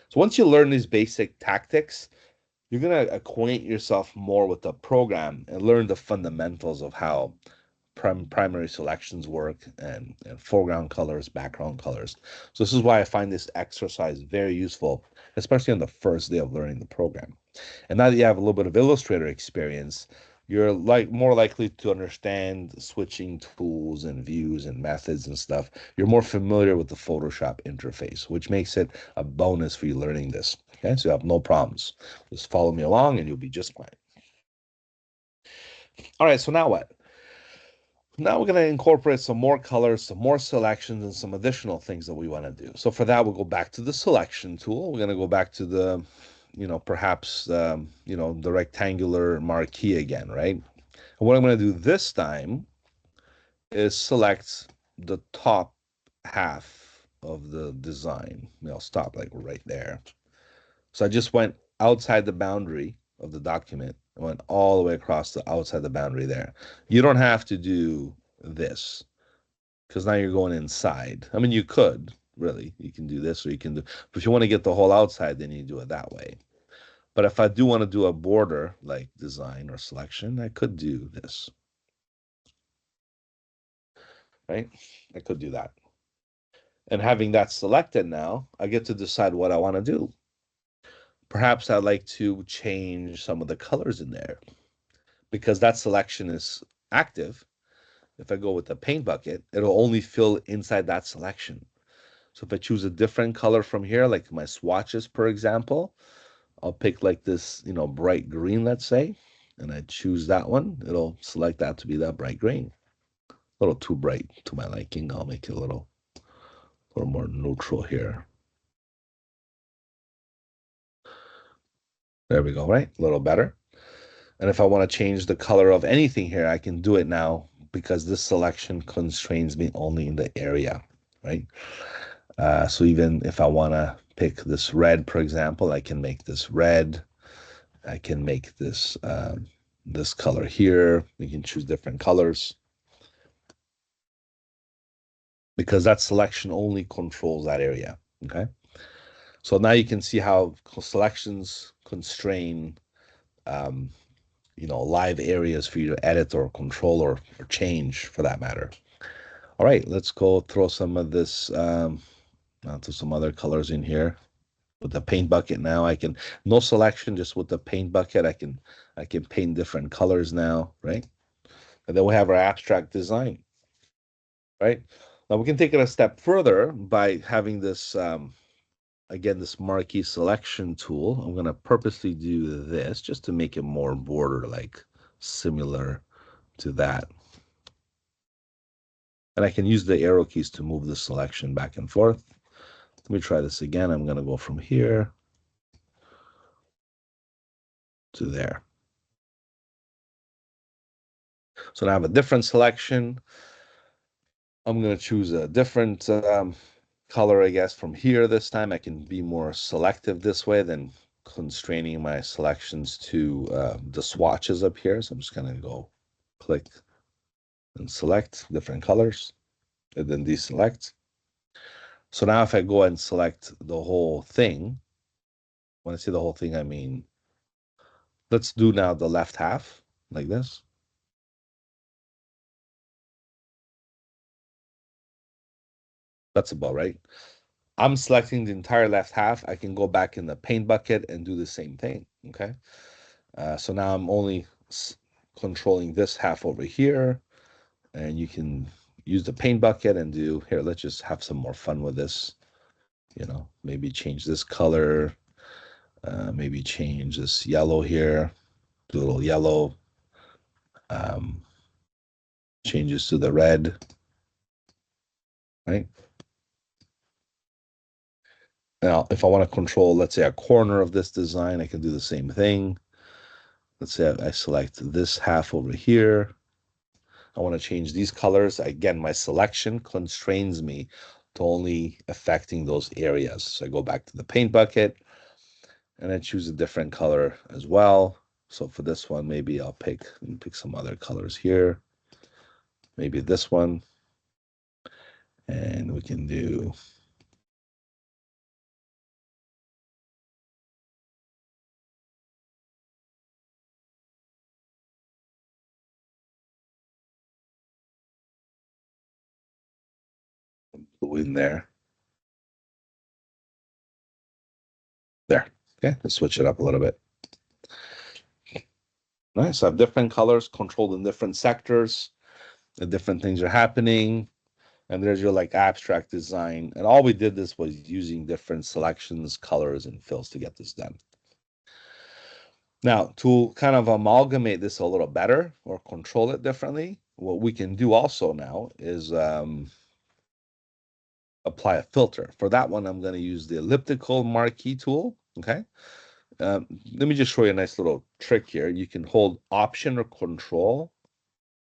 So once you learn these basic tactics, you're going to acquaint yourself more with the program and learn the fundamentals of how primary selections work and foreground colors, background colors. So this is why I find this exercise very useful, especially on the first day of learning the program. And now that you have a little bit of Illustrator experience, you're more likely to understand switching tools and views and methods and stuff. You're more familiar with the Photoshop interface, which makes it a bonus for you learning this. Okay, so you have no problems. Just follow me along and you'll be just fine. All right, so now what? Now we're going to incorporate some more colors, some more selections, and some additional things that we want to do. So for that, we'll go back to the selection tool. We're going to go back to the, perhaps, the rectangular marquee again, right? And what I'm going to do this time is select the top half of the design. I'll stop like right there. So I just went outside the boundary of the document. I went all the way across the outside the boundary there. You don't have to do this because now you're going inside. I mean, you could really, you can do this or you can do, but if you want to get the whole outside, then you do it that way. But if I do want to do a border like design or selection, I could do this, right? I could do that. And having that selected now, I get to decide what I want to do. Perhaps I'd like to change some of the colors in there because that selection is active. If I go with the paint bucket, it'll only fill inside that selection. So if I choose a different color from here, like my swatches, for example, I'll pick like this, bright green, let's say, and I choose that one. It'll select that to be that bright green. A little too bright to my liking. I'll make it a little more neutral here. There we go, right? A little better. And if I want to change the color of anything here, I can do it now because this selection constrains me only in the area, right? So even if I want to pick this red, for example, I can make this red. I can make this color here. You can choose different colors because that selection only controls that area. Okay. So now you can see how selections constrain, um, live areas for you to edit or control or change for that matter. All right, let's go throw some of this onto some other colors in here. With the paint bucket now, I can no selection, just with the paint bucket, I can paint different colors now, right? And then we have our abstract design, right? Now we can take it a step further by having this again this marquee selection tool. I'm gonna purposely do this just to make it more border like similar to that. And I can use the arrow keys to move the selection back and forth. Let me try this again. I'm gonna go from here to there. So now I have a different selection. I'm going to choose a different color, I guess, from here this time. I can be more selective this way than constraining my selections to the swatches up here. So I'm just going to go click and select different colors and then deselect. So now if I go and select the whole thing, when I say the whole thing, I mean, let's do now the left half like this. That's about right. I'm selecting the entire left half. I can go back in the paint bucket and do the same thing. Okay. So now I'm only controlling this half over here, and you can use the paint bucket and do here. Let's just have some more fun with this. Maybe change this color, maybe change this yellow here, do a little yellow, um, changes to the red, right? Now, if I want to control, let's say, a corner of this design, I can do the same thing. Let's say I select this half over here. I want to change these colors. Again, my selection constrains me to only affecting those areas. So I go back to the paint bucket and I choose a different color as well. So for this one, maybe I'll pick some other colors here. Maybe this one. And we can do blue in there. There. Okay, let's switch it up a little bit. Nice. So I have different colors controlled in different sectors. The different things are happening. And there's your like abstract design. And all we did this was using different selections, colors, and fills to get this done. Now, to kind of amalgamate this a little better or control it differently, what we can do also now is apply a filter. For that one, I'm going to use the elliptical marquee tool. Okay. Let me just show you a nice little trick here. You can hold Option or Control.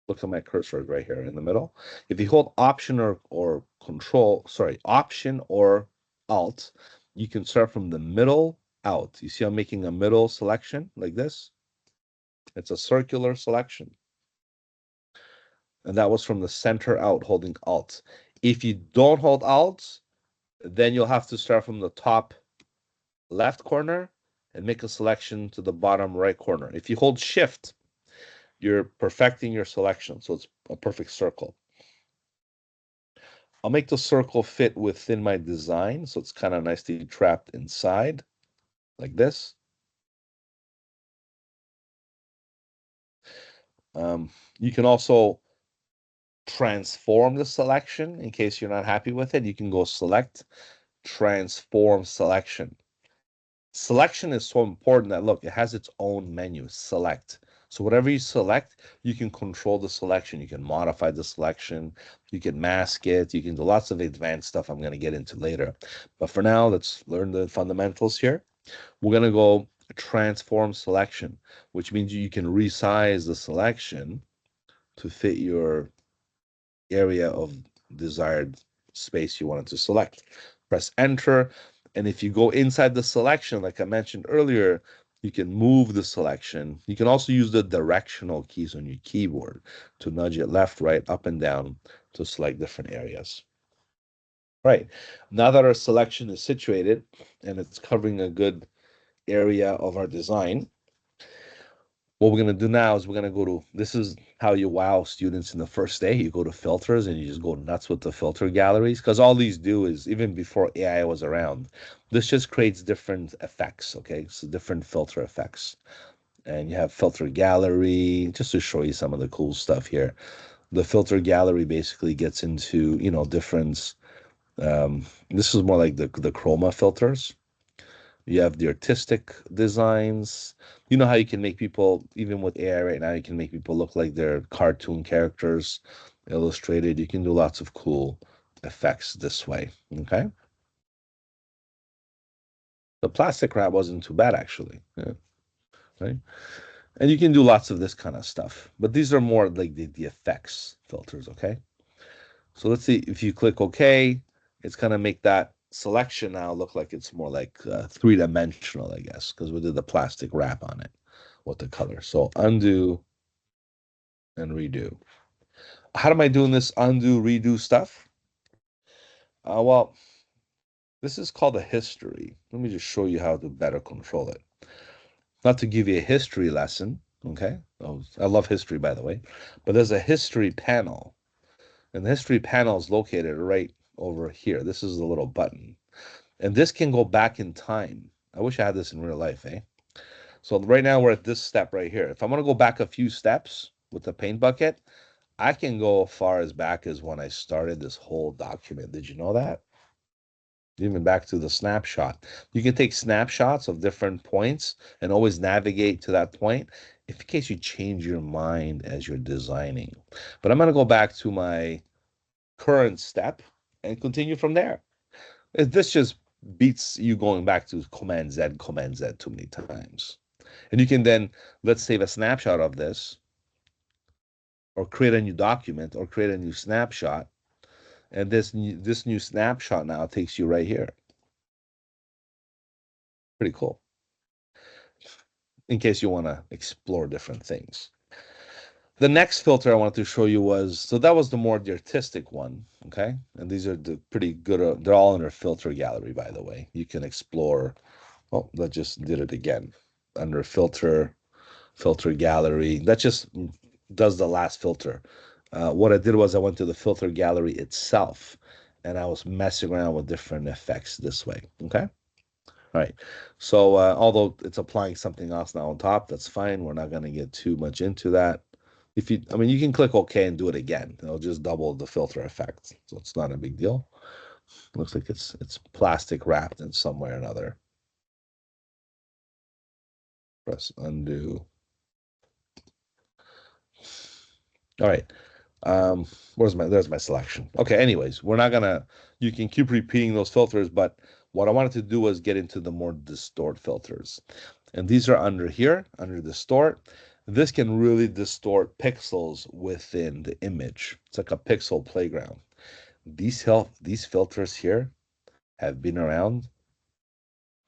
Look at my cursor right here in the middle. If you hold Option or Control, sorry, Option or Alt, you can start from the middle out. You see I'm making a middle selection like this? It's a circular selection. And that was from the center out holding Alt. If you don't hold Alt, then you'll have to start from the top left corner and make a selection to the bottom right corner. If you hold Shift, you're perfecting your selection, so it's a perfect circle. I'll make the circle fit within my design, so it's kind of nicely trapped inside, like this. You can also transform the selection in case you're not happy with it. You can go Select, Transform Selection. Selection is so important that, look, it has its own menu, Select. So whatever you select, you can control the selection. You can modify the selection. You can mask it. You can do lots of advanced stuff I'm going to get into later. But for now, let's learn the fundamentals here. We're going to go transform selection, which means you can resize the selection to fit your area of desired space you wanted to select. Press enter. And if you go inside the selection, like I mentioned earlier, you can move the selection. You can also use the directional keys on your keyboard to nudge it left, right, up, and down to select different areas. Right. Now that our selection is situated and it's covering a good area of our design, what we're going to do now is we're going to go to, this is how you wow students in the first day. You go to filters and you just go nuts with the filter galleries, because all these do is, even before AI was around, this just creates different effects. Okay, so different filter effects. And you have filter gallery, just to show you some of the cool stuff here. The filter gallery basically gets into, different, this is more like the chroma filters. You have the artistic designs. You know how you can make people, even with AI right now, you can make people look like they're cartoon characters, illustrated. You can do lots of cool effects this way. Okay. The plastic wrap wasn't too bad, actually. Yeah, right. And you can do lots of this kind of stuff, but these are more like the effects filters, okay? So let's see if you click OK, it's gonna make that selection now look like it's more like three-dimensional, I guess, because we did the plastic wrap on it with the color. So undo and redo. How am I doing this undo, redo stuff? Well, this is called a history. Let me just show you how to better control it. Not to give you a history lesson, okay? Oh, I love history, by the way, but there's a history panel, and the history panel is located right over here. This is the little button, and this can go back in time. I wish I had this in real life, eh? So right now we're at this step right here. If I'm gonna go back a few steps with the paint bucket, I can go as far as back as when I started this whole document. Did you know that? Even back to the snapshot. You can take snapshots of different points and always navigate to that point if in case you change your mind as you're designing. But I'm going to go back to my current step and continue from there. This just beats you going back to Command Z too many times. And you can then, let's save a snapshot of this or create a new document or create a new snapshot. And this new snapshot now takes you right here. Pretty cool. In case you want to explore different things. The next filter I wanted to show you was, so that was the artistic one, okay? And these are the pretty good, they're all in our filter gallery, by the way. You can explore, oh, that just did it again. Under filter gallery, that just does the last filter. What I did was I went to the filter gallery itself, and I was messing around with different effects this way, okay? All right. So although it's applying something else now on top, that's fine. We're not going to get too much into that. If you, I mean, you can click OK and do it again. It'll just double the filter effect. So it's not a big deal. Looks like it's plastic wrapped in some way or another. Press undo. All right. Um, there's my selection. Okay, anyways, we're not gonna, you can keep repeating those filters, but what I wanted to do was get into the more distort filters. And these are under here, under distort. This can really distort pixels within the image. It's like a pixel playground. These filters here have been around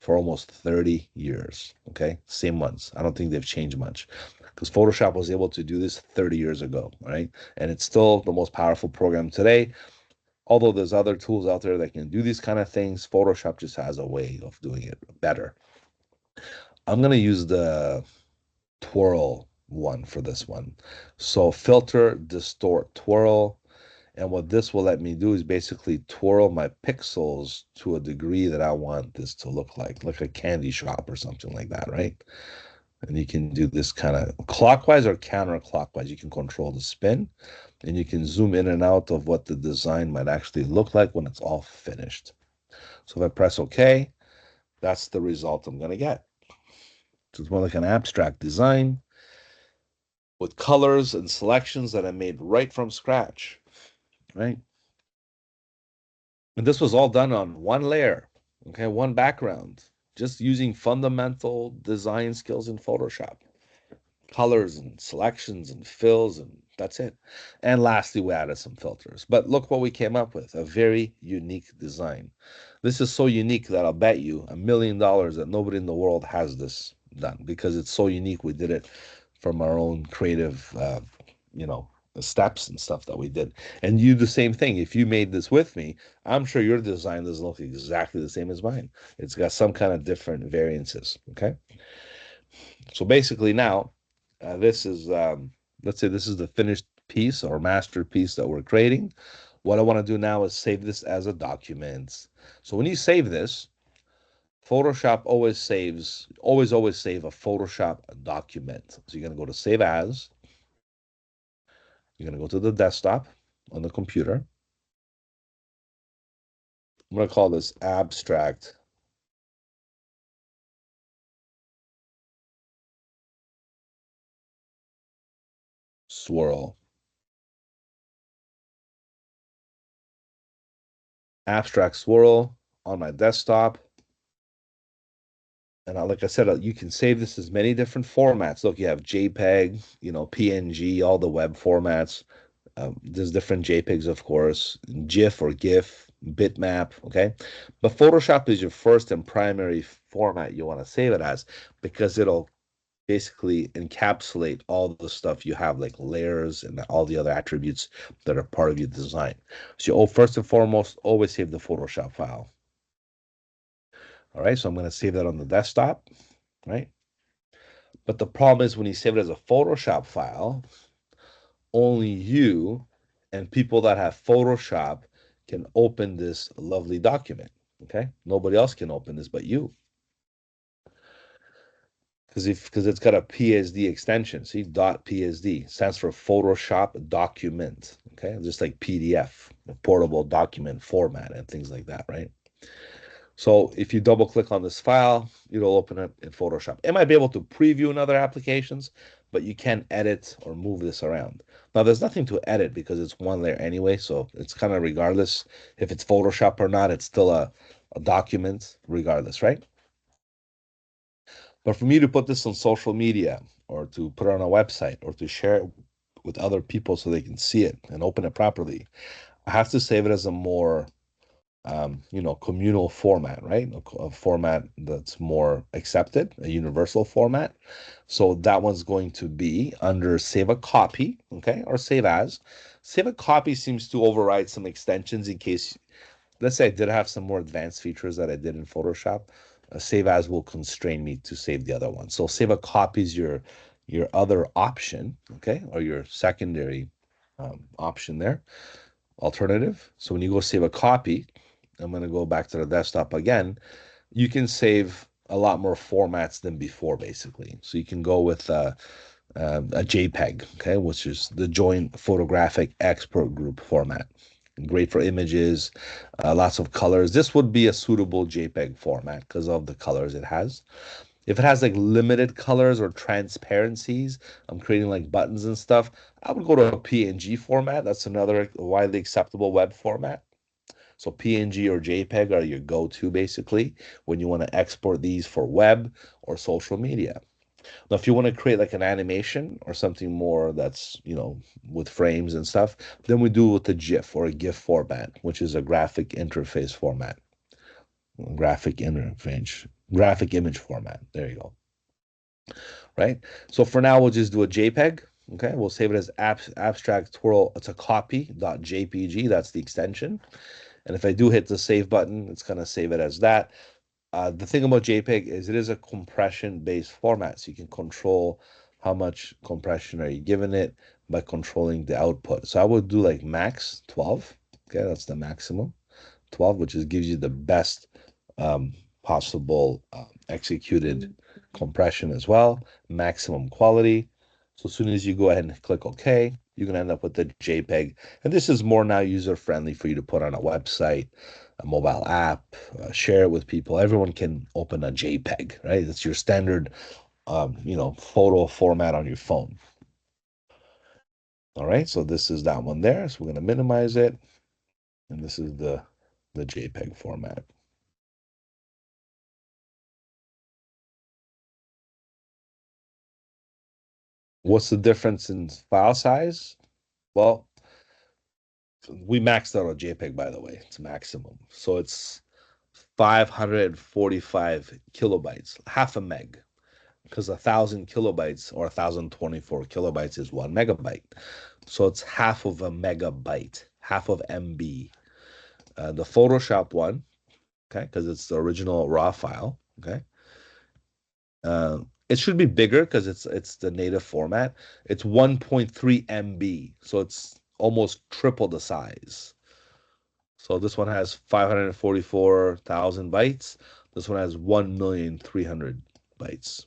for almost 30 years. Okay, same ones. I don't think they've changed much because Photoshop was able to do this 30 years ago, right? And it's still the most powerful program today. Although there's other tools out there that can do these kind of things, Photoshop just has a way of doing it better. I'm gonna use the twirl one for this one. So filter, distort, twirl. And what this will let me do is basically twirl my pixels to a degree that I want this to look like a candy shop or something like that, right? And you can do this kind of clockwise or counterclockwise. You can control the spin and you can zoom in and out of what the design might actually look like when it's all finished. So if I press OK, that's the result I'm going to get. So it's more like an abstract design with colors and selections that I made right from scratch, right? And this was all done on one layer, okay, one background, just using fundamental design skills in Photoshop, colors and selections and fills, and that's it. And lastly, we added some filters. But look what we came up with, a very unique design. This is so unique that I'll bet you $1 million that nobody in the world has this done because it's so unique. We did it from our own creative, you know, steps and stuff that we did. And you the same thing. If you made this with me, I'm sure your design doesn't look exactly the same as mine. It's got some kind of different variances. Okay. So basically now, this is, let's say this is the finished piece or masterpiece that we're creating. What I want to do now is save this as a document. So when you save this, Photoshop always saves, always save a Photoshop document. So you're going to go to Save As. You're going to go to the desktop on the computer. I'm going to call this Abstract Swirl. Abstract Swirl on my desktop. And like I said, you can save this as many different formats. Look, you have JPEG, PNG, all the web formats. There's different JPEGs, of course, GIF or GIF, bitmap, okay? But Photoshop is your first and primary format you want to save it as because it'll basically encapsulate all the stuff you have, like layers and all the other attributes that are part of your design. So, first and foremost, always save the Photoshop file. All right, so I'm going to save that on the desktop, right? But the problem is when you save it as a Photoshop file, only you and people that have Photoshop can open this lovely document. Okay, nobody else can open this but you, because it's got a PSD extension. See, .psd stands for Photoshop document. Okay, just like PDF, a portable document format, and things like that, right? So if you double click on this file, it'll open it in Photoshop. It might be able to preview in other applications, but you can't edit or move this around. Now, there's nothing to edit because it's one layer anyway, so it's kind of regardless if it's Photoshop or not, it's still a document regardless, right? But for me to put this on social media or to put it on a website or to share it with other people so they can see it and open it properly, I have to save it as a more communal format, right? A format that's more accepted, a universal format. So that one's going to be under save a copy, okay, or save as. Save a copy seems to override some extensions in case, let's say I did have some more advanced features that I did in Photoshop. Save as will constrain me to save the other one. So save a copy is your other option, okay, or your secondary option there, alternative. So when you go save a copy, I'm going to go back to the desktop again. You can save a lot more formats than before, basically. So you can go with a JPEG, okay, which is the Joint Photographic Expert Group format. Great for images, lots of colors. This would be a suitable JPEG format because of the colors it has. If it has like limited colors or transparencies, I'm creating like buttons and stuff, I would go to a PNG format. That's another widely acceptable web format. So PNG or JPEG are your go-to basically when you want to export these for web or social media. Now, if you want to create like an animation or something more that's, with frames and stuff, then we do with the GIF or a GIF format, which is a graphic interface format, graphic image format. There you go. Right? So for now, we'll just do a JPEG. Okay, we'll save it as abstract twirl. It's a copy.jpg. That's the extension. And if I do hit the save button, it's going to save it as that. The thing about JPEG is it is a compression-based format, so you can control how much compression are you giving it by controlling the output. So I would do like max 12. Okay, that's the maximum 12, which is gives you the best um, possible executed compression as well, maximum quality. So as soon as you go ahead and click OK, you're going to end up with the JPEG. And this is more now user friendly for you to put on a website, a mobile app, share it with people. Everyone can open a JPEG, right? It's your standard, photo format on your phone. All right, so this is that one there. So we're going to minimize it. And this is the JPEG format. What's the difference in file size? Well, we maxed out a JPEG, by the way. It's maximum. So it's 545 kilobytes, half a meg, because 1,000 kilobytes or 1,024 kilobytes is 1 megabyte. So it's half of a megabyte, half of MB. The Photoshop one, okay, because it's the original raw file, okay. It should be bigger because it's the native format. It's 1.3 MB, so it's almost triple the size. So this one has 544,000 bytes. This one has 1,300,000 bytes.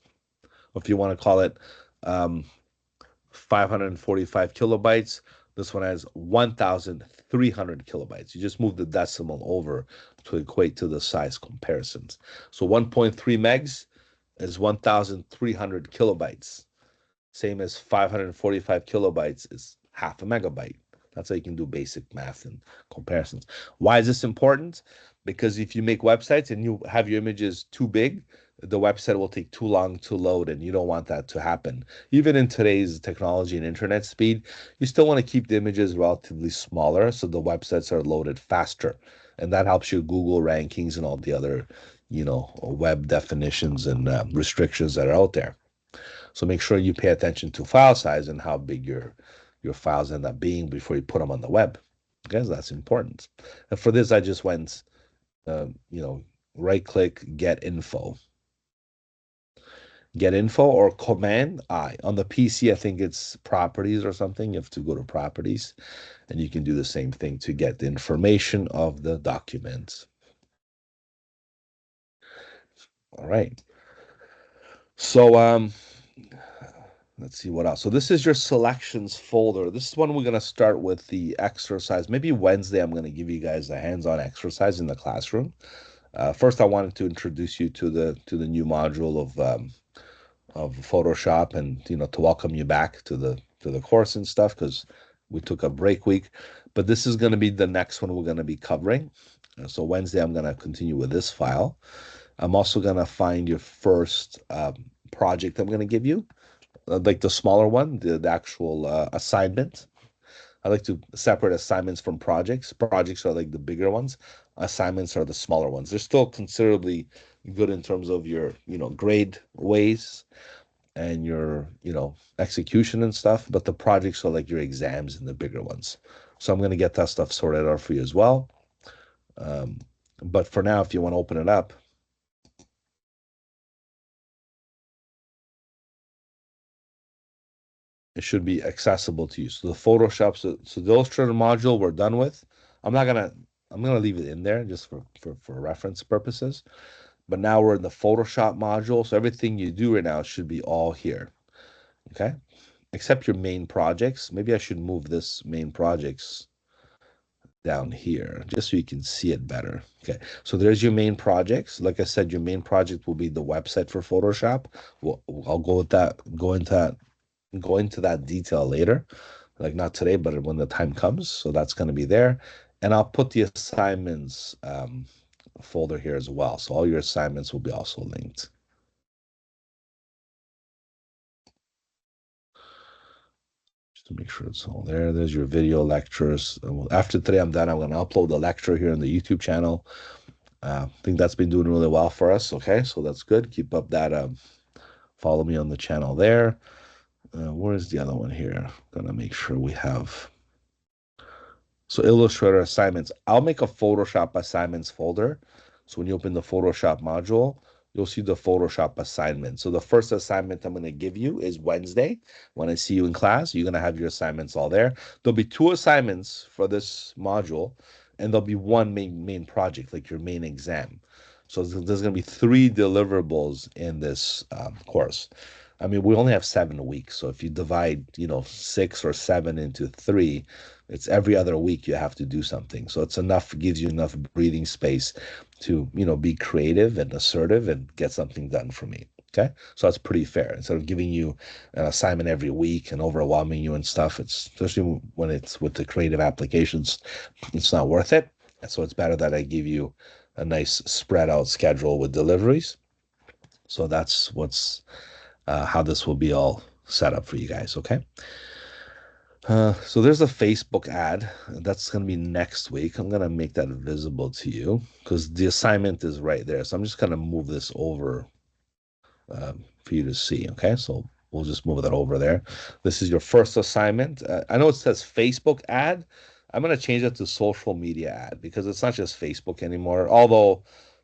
If you want to call it 545 kilobytes, this one has 1,300 kilobytes. You just move the decimal over to equate to the size comparisons. So 1.3 megs is 1,300 kilobytes. Same as 545 kilobytes is half a megabyte. That's how you can do basic math and comparisons. Why is this important? Because if you make websites and you have your images too big, the website will take too long to load, and you don't want that to happen. Even in today's technology and internet speed, you still want to keep the images relatively smaller so the websites are loaded faster. And that helps your Google rankings and all the other, web definitions and restrictions that are out there. So make sure you pay attention to file size and how big your files end up being before you put them on the web, because that's important. And for this, I just went, uh, you know, right click, get info, or command I. On the PC, I think it's properties or something. You have to go to properties, and you can do the same thing to get the information of the document. All right. So let's see what else. So this is your selections folder. This is when we're gonna start with the exercise. Maybe Wednesday, I'm gonna give you guys a hands-on exercise in the classroom. First, I wanted to introduce you to the new module of Photoshop, and to welcome you back to the course and stuff, because we took a break week. But this is going to be the next one we're going to be covering. So Wednesday, I'm going to continue with this file. I'm also going to find your first project I'm going to give you, like the smaller one, the actual assignment. I like to separate assignments from projects. Projects are like the bigger ones. Assignments are the smaller ones. They're still considerably good in terms of your, grade ways and your, execution and stuff, but the projects are like your exams and the bigger ones. So I'm going to get that stuff sorted out for you as well. Um, but for now, if you want to open it up, it should be accessible to you. So the Photoshop, so the Illustrator module we're done with. I'm not gonna, I'm gonna leave it in there just for reference purposes. But now we're in the Photoshop module, so everything you do right now should be all here. Okay, except your main projects. Maybe I should move this main projects down here just so you can see it better. Okay, so there's your main projects. Like I said, your main project will be the website for Photoshop. I'll go with that, go into that detail later, like not today, but when the time comes. So that's going to be there. And I'll put the assignments folder here as well. So all your assignments will be also linked. Just to make sure it's all there. There's your video lectures. After today I'm done, I'm going to upload the lecture here on the YouTube channel. I think that's been doing really well for us. Okay, so that's good. Keep up that. Follow me on the channel there. Where's the other one here? Gonna make sure we have. So Illustrator assignments. I'll make a Photoshop assignments folder. So when you open the Photoshop module, you'll see the Photoshop assignment. So the first assignment I'm going to give you is Wednesday. When I see you in class, you're going to have your assignments all there. There'll be two assignments for this module, and there'll be one main project, like your main exam. So there's going to be three deliverables in this course. I mean, we only have 7 weeks. So if you divide, 6 or 7 into three, it's every other week you have to do something. So it's enough, gives you enough breathing space to, be creative and assertive and get something done for me. Okay. So that's pretty fair. Instead of giving you an assignment every week and overwhelming you and stuff, it's especially when it's with the creative applications, it's not worth it. And so it's better that I give you a nice spread out schedule with deliveries. So that's how this will be all set up for you guys. Okay. So there's a Facebook ad that's going to be next week. I'm going to make that visible to you because the assignment is right there. So I'm just going to move this over for you to see. Okay, so we'll just move that over there. This is your first assignment. I know it says Facebook ad. I'm going to change it to social media ad because it's not just Facebook anymore. Although,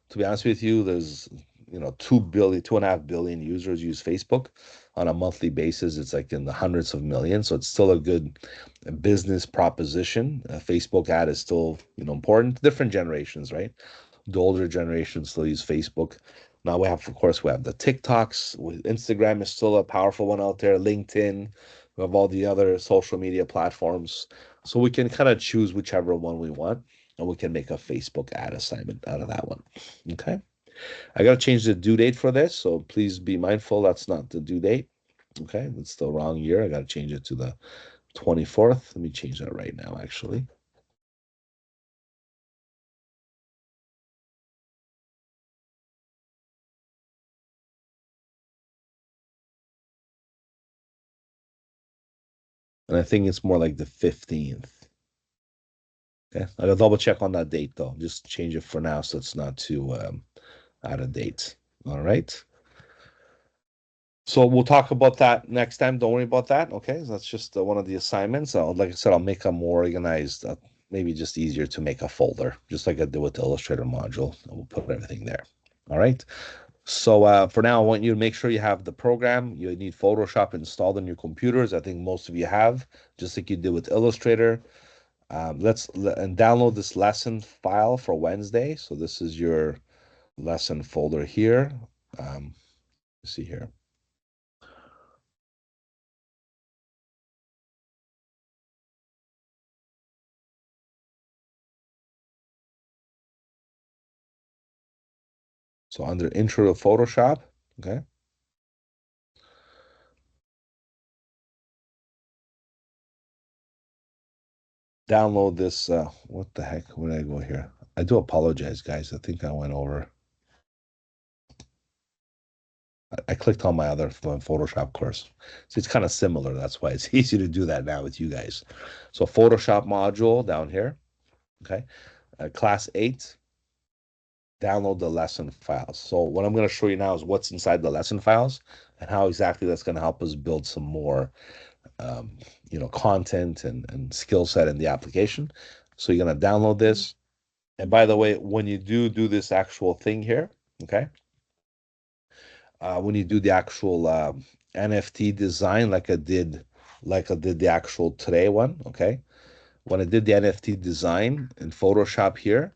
to be honest with you, there's 2 billion, 2.5 billion users use Facebook on a monthly basis. It's like in the hundreds of millions. So it's still a good business proposition. Facebook ad is still important. Different generations, right? The older generation still use Facebook. Now we have, of course, we have the TikToks. Instagram is still a powerful one out there. LinkedIn. We have all the other social media platforms. So we can kind of choose whichever one we want, and we can make a Facebook ad assignment out of that one. Okay. I got to change the due date for this, so please be mindful that's not the due date. Okay, that's the wrong year. I got to change it to the 24th. Let me change that right now, actually. And I think it's more like the 15th. Okay. I'll double check on that date though. Just change it for now so it's not too out of date. All right. So we'll talk about that next time. Don't worry about that. Okay. So that's just one of the assignments. Like I said, I'll make a more organized, maybe just easier to make a folder, just like I did with the Illustrator module. We'll put everything there. All right. So for now, I want you to make sure you have the program. You need Photoshop installed on your computers. I think most of you have, just like you did with Illustrator. And download this lesson file for Wednesday. So this is your lesson folder here. Let's see here. So under Intro to Photoshop, okay. Download this. What the heck? Where did I go here? I do apologize, guys. I think I went over. I clicked on my other Photoshop course. So it's kind of similar. That's why it's easy to do that now with you guys. So Photoshop module down here. Okay. Class 8, download the lesson files. So what I'm going to show you now is what's inside the lesson files and how exactly that's going to help us build some more, content and skill set in the application. So you're going to download this. And by the way, when you do this actual thing here, okay, when you do the actual NFT design, like I did the actual today one, okay, when I did the NFT design in Photoshop here,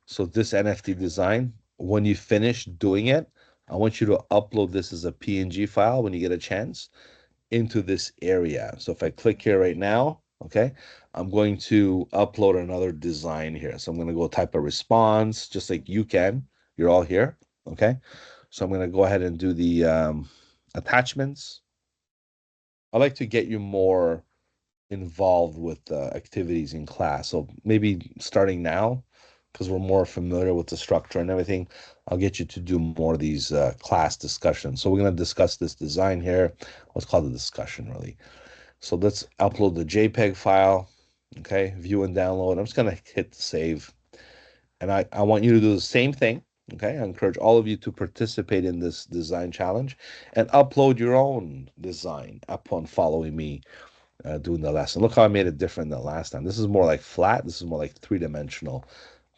so this NFT design, when you finish doing it, I want you to upload this as a PNG file when you get a chance into this area. So if I click here right now, okay, I'm going to upload another design here. So I'm going to go type a response, just like you can. You're all here, okay? So I'm going to go ahead and do the attachments. I like to get you more involved with activities in class. So maybe starting now, because we're more familiar with the structure and everything, I'll get you to do more of these class discussions. So we're going to discuss this design here. What's called a discussion, really. So let's upload the JPEG file. Okay, view and download. I'm just going to hit save. And I want you to do the same thing. Okay, I encourage all of you to participate in this design challenge and upload your own design upon following me doing the lesson. Look how I made it different than last time. This is more like flat. This is more like three-dimensional,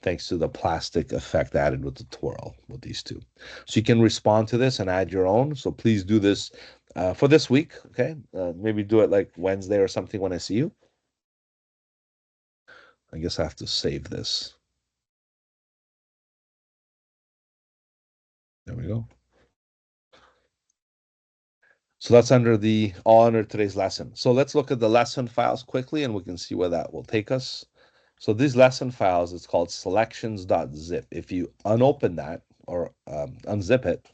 thanks to the plastic effect added with the twirl with these two. So you can respond to this and add your own. So please do this for this week. Okay, maybe do it like Wednesday or something when I see you. I guess I have to save this. There we go. So that's under the all under today's lesson. So let's look at the lesson files quickly and we can see where that will take us. So these lesson files, it's called selections.zip. If you unopen that or unzip it,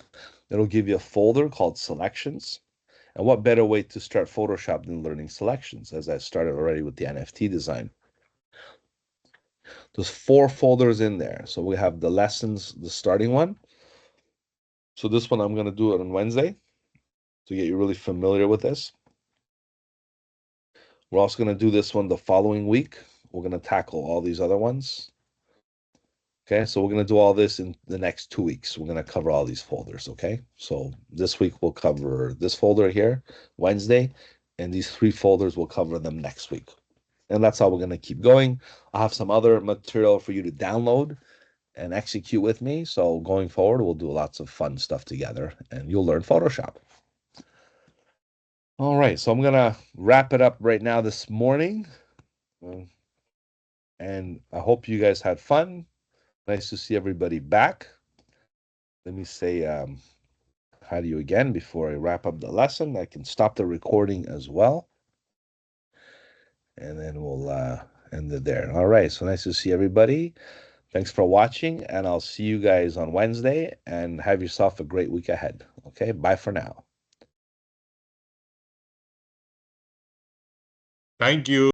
it'll give you a folder called selections. And what better way to start Photoshop than learning selections, as I started already with the NFT design. There's 4 folders in there. So we have the lessons, the starting one. So this one I'm going to do it on Wednesday to get you really familiar with this. We're also going to do this one the following week. We're going to tackle all these other ones. Okay, so we're going to do all this in the next 2 weeks. We're going to cover all these folders. Okay, so this week we'll cover this folder here, Wednesday, and these 3 folders we'll cover them next week. And that's how we're going to keep going. I'll have some other material for you to download and execute with me. So going forward, we'll do lots of fun stuff together and you'll learn Photoshop. All right, so I'm going to wrap it up right now this morning. And I hope you guys had fun. Nice to see everybody back. Let me say hi to you again before I wrap up the lesson. I can stop the recording as well. And then we'll end it there. All right, so nice to see everybody. Thanks for watching, and I'll see you guys on Wednesday, and have yourself a great week ahead. Okay, bye for now. Thank you.